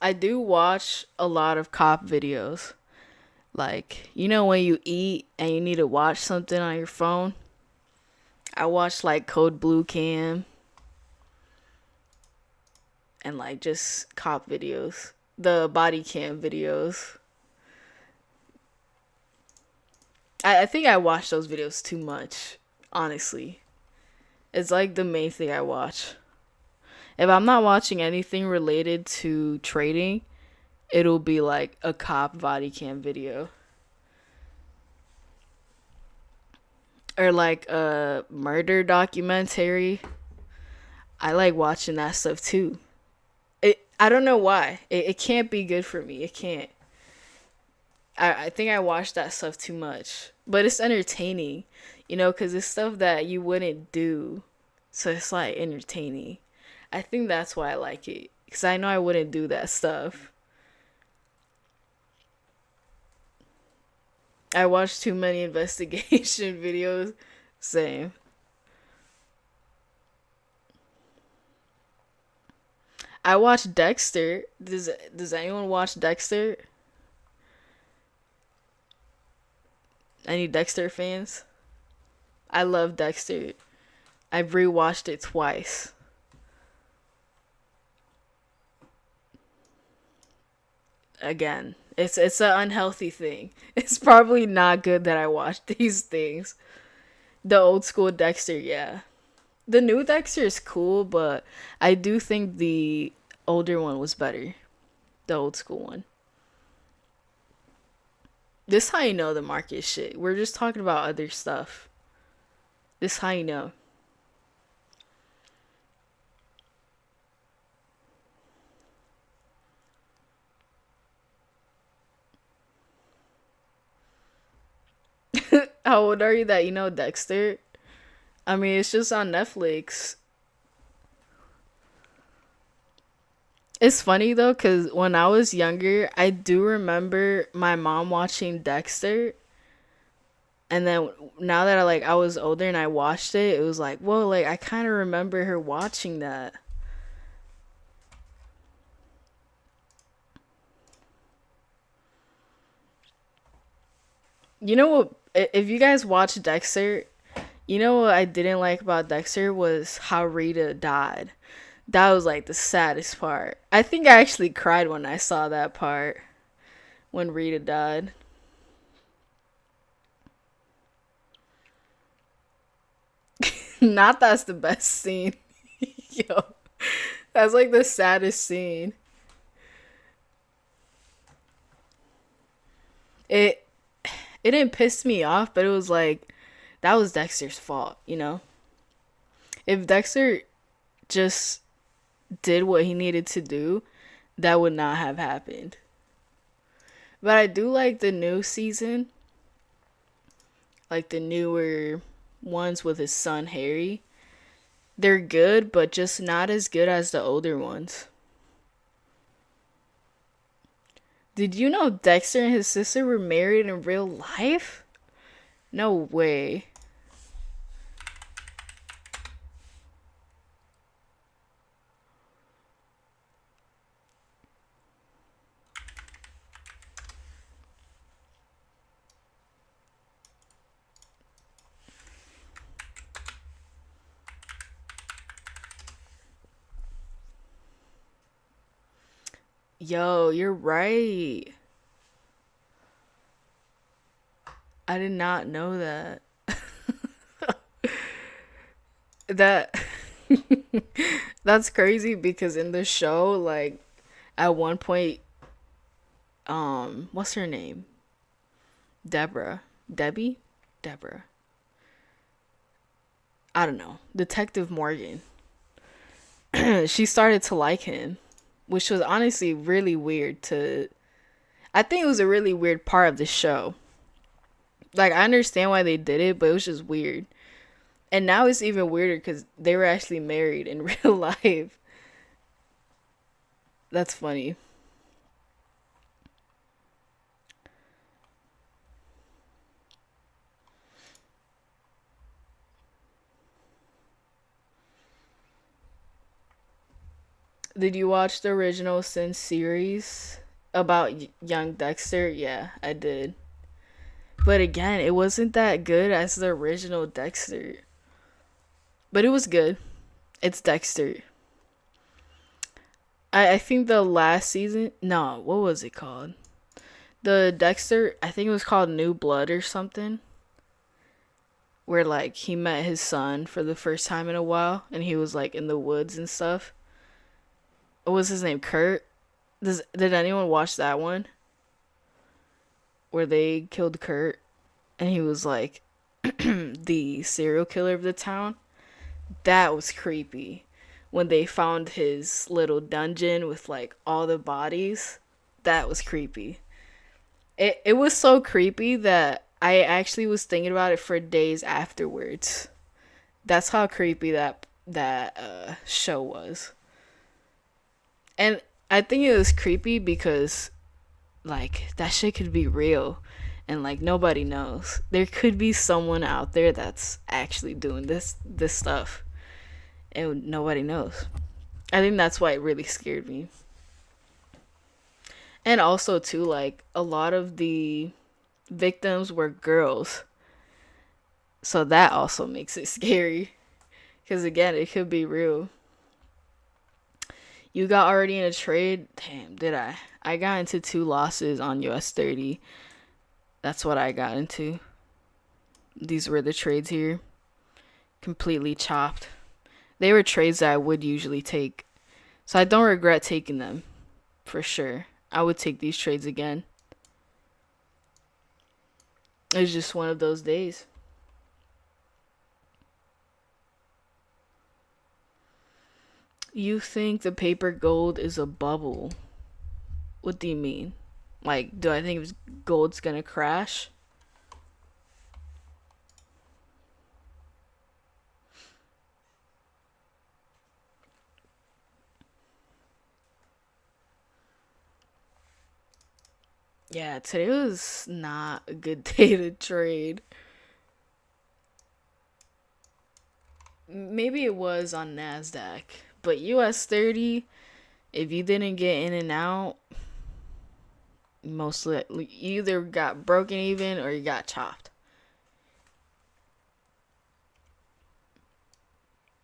I do watch a lot of cop videos. Like, you know, when you eat and you need to watch something on your phone? I watch like Code Blue Cam and like just cop videos, the body cam videos. I think I watch those videos too much, honestly. It's like the main thing I watch. If I'm not watching anything related to trading, it'll be like a cop body cam video. Or like a murder documentary. I like watching that stuff too. I don't know why. It can't be good for me. It can't. I think I watch that stuff too much. But it's entertaining, because it's stuff that you wouldn't do. So it's like entertaining. I think that's why I like it. Because I know I wouldn't do that stuff. I watch too many investigation videos. Same. I watch Dexter. Does anyone watch Dexter? Any Dexter fans? I love Dexter. I've rewatched it twice. Again, it's an unhealthy thing. It's probably not good that I watch these things. The old school Dexter, yeah. The new Dexter is cool, but I do think the older one was better. The old school one. This how you know the market is shit. We're just talking about other stuff. This how you know. How old are you that you know Dexter? I mean, it's just on Netflix. It's funny though, because when I was younger, I do remember my mom watching Dexter. And then now that I was older and I watched it, it was like, whoa, like I kind of remember her watching that. You know what? If you guys watch Dexter, you know what I didn't like about Dexter was how Rita died. That was like the saddest part. I think I actually cried when I saw that part when Rita died. Not that's the best scene. Yo, that's like the saddest scene. It it didn't piss me off, but it was like that was Dexter's fault. If Dexter just did what he needed to do, that would not have happened. But I do like the new season, like the newer ones with his son Harry. They're good, but just not as good as the older ones. Did you know Dexter and his sister were married in real life? No way. Yo, you're right. I did not know that. That that's crazy because in the show, like at one point, what's her name? Deborah. Debbie? Deborah. I don't know. Detective Morgan. She started to like him, which was honestly really weird to I think it was a really weird part of the show. Like I understand why they did it, but it was just weird. And now it's even weirder because they were actually married in real life. That's funny. Did you watch the original Sin series about young Dexter? Yeah, I did. But again, it wasn't that good as the original Dexter. But it was good. It's Dexter. I think the last season. No, what was it called? The Dexter, I think it was called New Blood or something. Where like he met his son for the first time in a while and he was like in the woods and stuff. What was his name? Kurt? Did anyone watch that one where they killed Kurt and he was like the serial killer of the town? That was creepy. When they found his little dungeon with like all the bodies, that was creepy. It was so creepy that I actually was thinking about it for days afterwards. That's how creepy that show was. And I think it was creepy because like that shit could be real and like nobody knows. There could be someone out there that's actually doing this stuff and nobody knows. I think that's why it really scared me. And also too, like a lot of the victims were girls. So that also makes it scary. Because again, it could be real. You got already in a trade? Damn, did I? I got into 2 losses on US 30. That's what I got into. These were the trades here. Completely chopped. They were trades that I would usually take. So I don't regret taking them. For sure. I would take these trades again. It's just one of those days. You think the paper gold is a bubble? What do you mean? Like, do I think gold's gonna crash? Yeah, today was not a good day to trade. Maybe it was on NASDAQ, but US 30, if you didn't get in and out, most likely you either got broken even or you got chopped.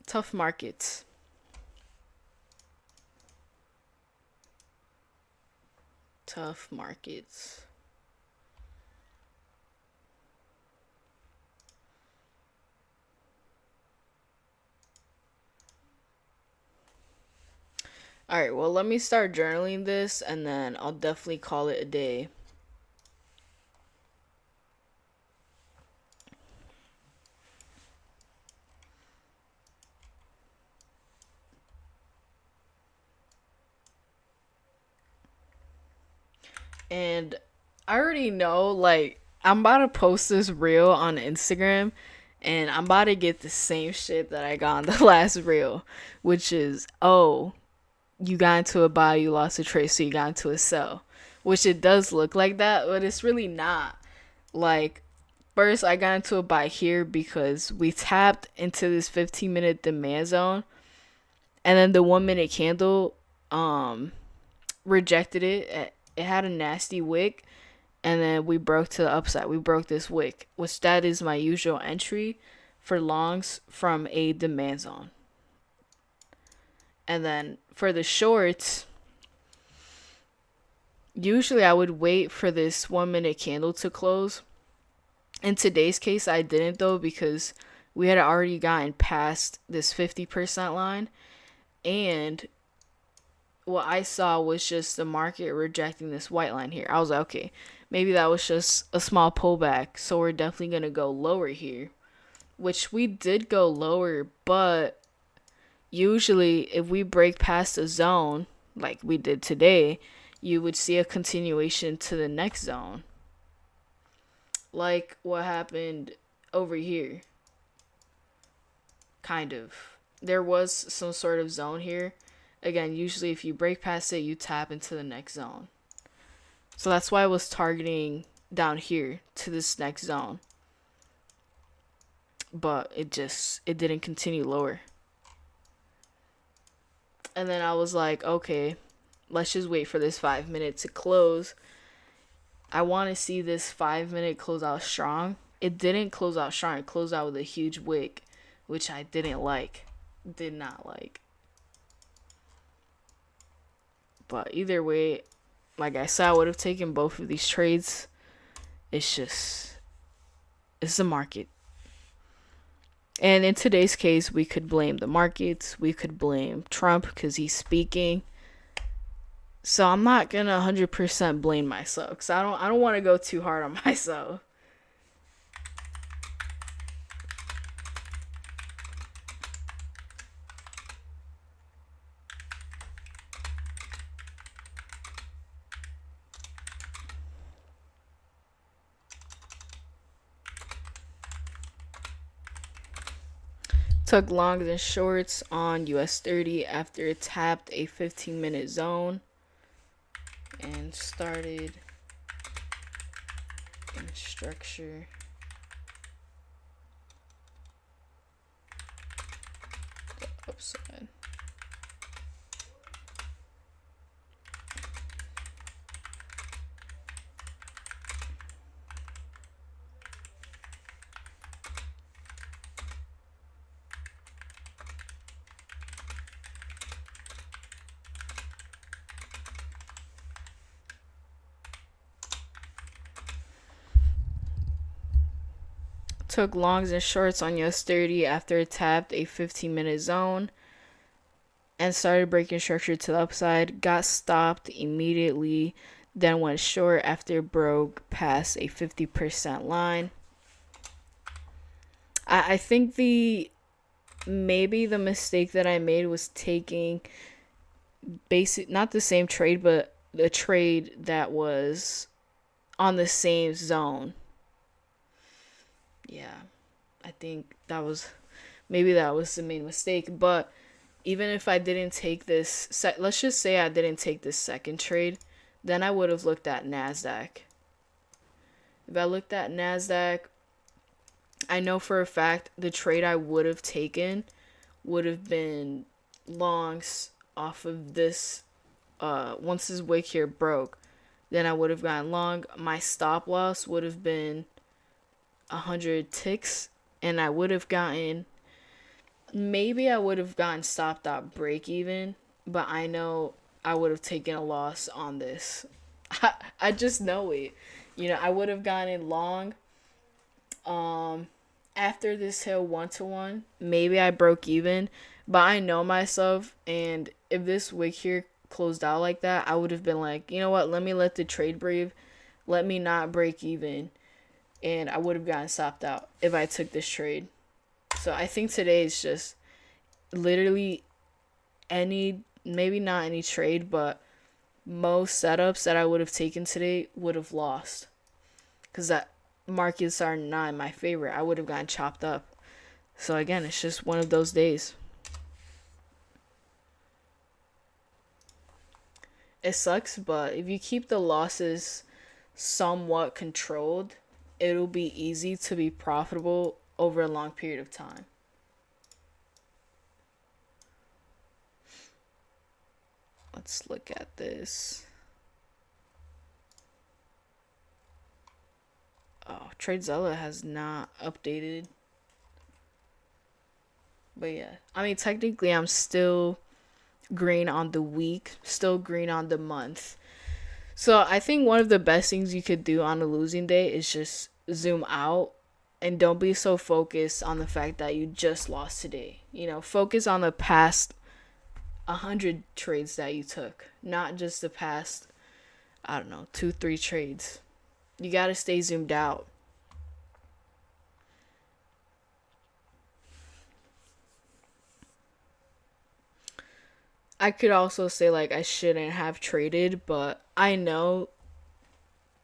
Tough markets. Tough markets. All right, well, let me start journaling this and then I'll definitely call it a day. And I already know, like, I'm about to post this reel on Instagram and I'm about to get the same shit that I got on the last reel, which is, oh, you got into a buy, you lost a trade, so you got into a sell. Which it does look like that, but it's really not. Like, first, I got into a buy here because we tapped into this 15-minute demand zone, and then the 1 minute candle rejected it. It had a nasty wick, and then we broke to the upside. We broke this wick, which that is my usual entry for longs from a demand zone. And then for the shorts, usually I would wait for this 1 minute candle to close. In today's case, I didn't though because we had already gotten past this 50% line. And what I saw was just the market rejecting this white line here. I was like, okay, maybe that was just a small pullback. So we're definitely going to go lower here, which we did go lower. But usually if we break past a zone like we did today, you would see a continuation to the next zone. Like what happened over here. Kind of. There was some sort of zone here. Again, usually if you break past it, you tap into the next zone. So that's why I was targeting down here to this next zone. But it didn't continue lower. And then I was like, okay, let's just wait for this 5 minute to close. I want to see this 5 minute close out strong. It didn't close out strong. It closed out with a huge wick, which I didn't like. Did not like. But either way, like I said, I would have taken both of these trades. It's the market. And in today's case, we could blame the markets. We could blame Trump because he's speaking. So I'm not gonna 100% blame myself because I don't want to go too hard on myself. Took longs and shorts on US 30 after it tapped a 15-minute zone and started in structure. The upside. Took longs and shorts on US 30 after it tapped a 15-minute zone and started breaking structure to the upside. Got stopped immediately, then went short after it broke past a 50% line. I think maybe the mistake that I made was taking not the same trade, but the trade that was on the same zone. Yeah, I think that was the main mistake. But even if I didn't take this, let's just say I didn't take this second trade, then I would have looked at NASDAQ. If I looked at NASDAQ, I know for a fact the trade I would have taken would have been longs off of this. Once this wick here broke, then I would have gotten long. My stop loss would have been 100 ticks, and I would have gotten stop dot break even, but I know I would have taken a loss on this. I just know it. I would have gotten long. After this hill 1-to-1, maybe I broke even, but I know myself, and if this wick here closed out like that, I would have been like, you know what? Let me let the trade breathe. Let me not break even. And I would have gotten stopped out if I took this trade. So I think today is just literally maybe not any trade, but most setups that I would have taken today would have lost. Because that markets are not in my favor. I would have gotten chopped up. So again, it's just one of those days. It sucks, but if you keep the losses somewhat controlled, it'll be easy to be profitable over a long period of time. Let's look at this. Oh, TradeZella has not updated. But yeah, I mean, technically I'm still green on the week, still green on the month. So I think one of the best things you could do on a losing day is just zoom out and don't be so focused on the fact that you just lost today. Focus on the past 100 trades that you took, not just the past, 2-3 trades. You got to stay zoomed out. I could also say I shouldn't have traded, but I know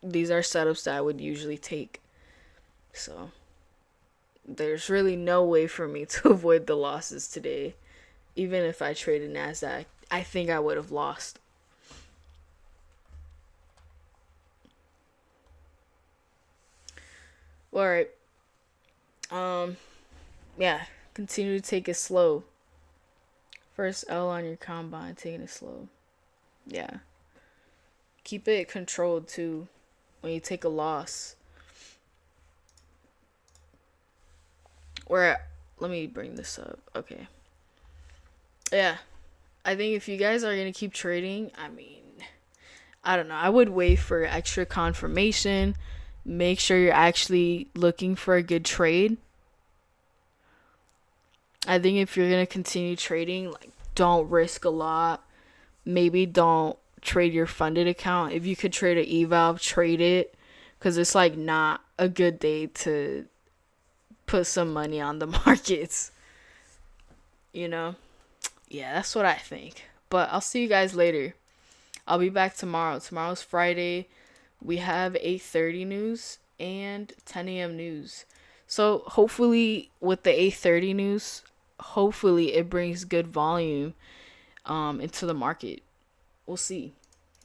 these are setups that I would usually take. So there's really no way for me to avoid the losses today. Even if I traded NASDAQ, I think I would have lost. Alright. Yeah. Continue to take it slow. First L on your combine, taking it slow. Yeah. Keep it controlled too when you take a loss. Let me bring this up. Okay. Yeah. I think if you guys are going to keep trading, I don't know. I would wait for extra confirmation. Make sure you're actually looking for a good trade. I think if you're going to continue trading, don't risk a lot. Maybe don't trade your funded account. If you could trade an eval, trade it, because it's like not a good day to put some money on the markets, you know? Yeah, that's what I think. But I'll see you guys later. I'll be back tomorrow. Tomorrow's Friday. We have 8:30 news and 10 a.m. news. So hopefully with the 8:30 news, hopefully it brings good volume into the market. We'll see.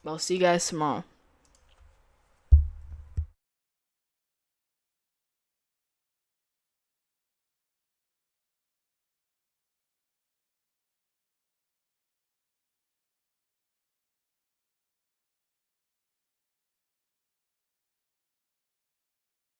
I'll see you guys tomorrow.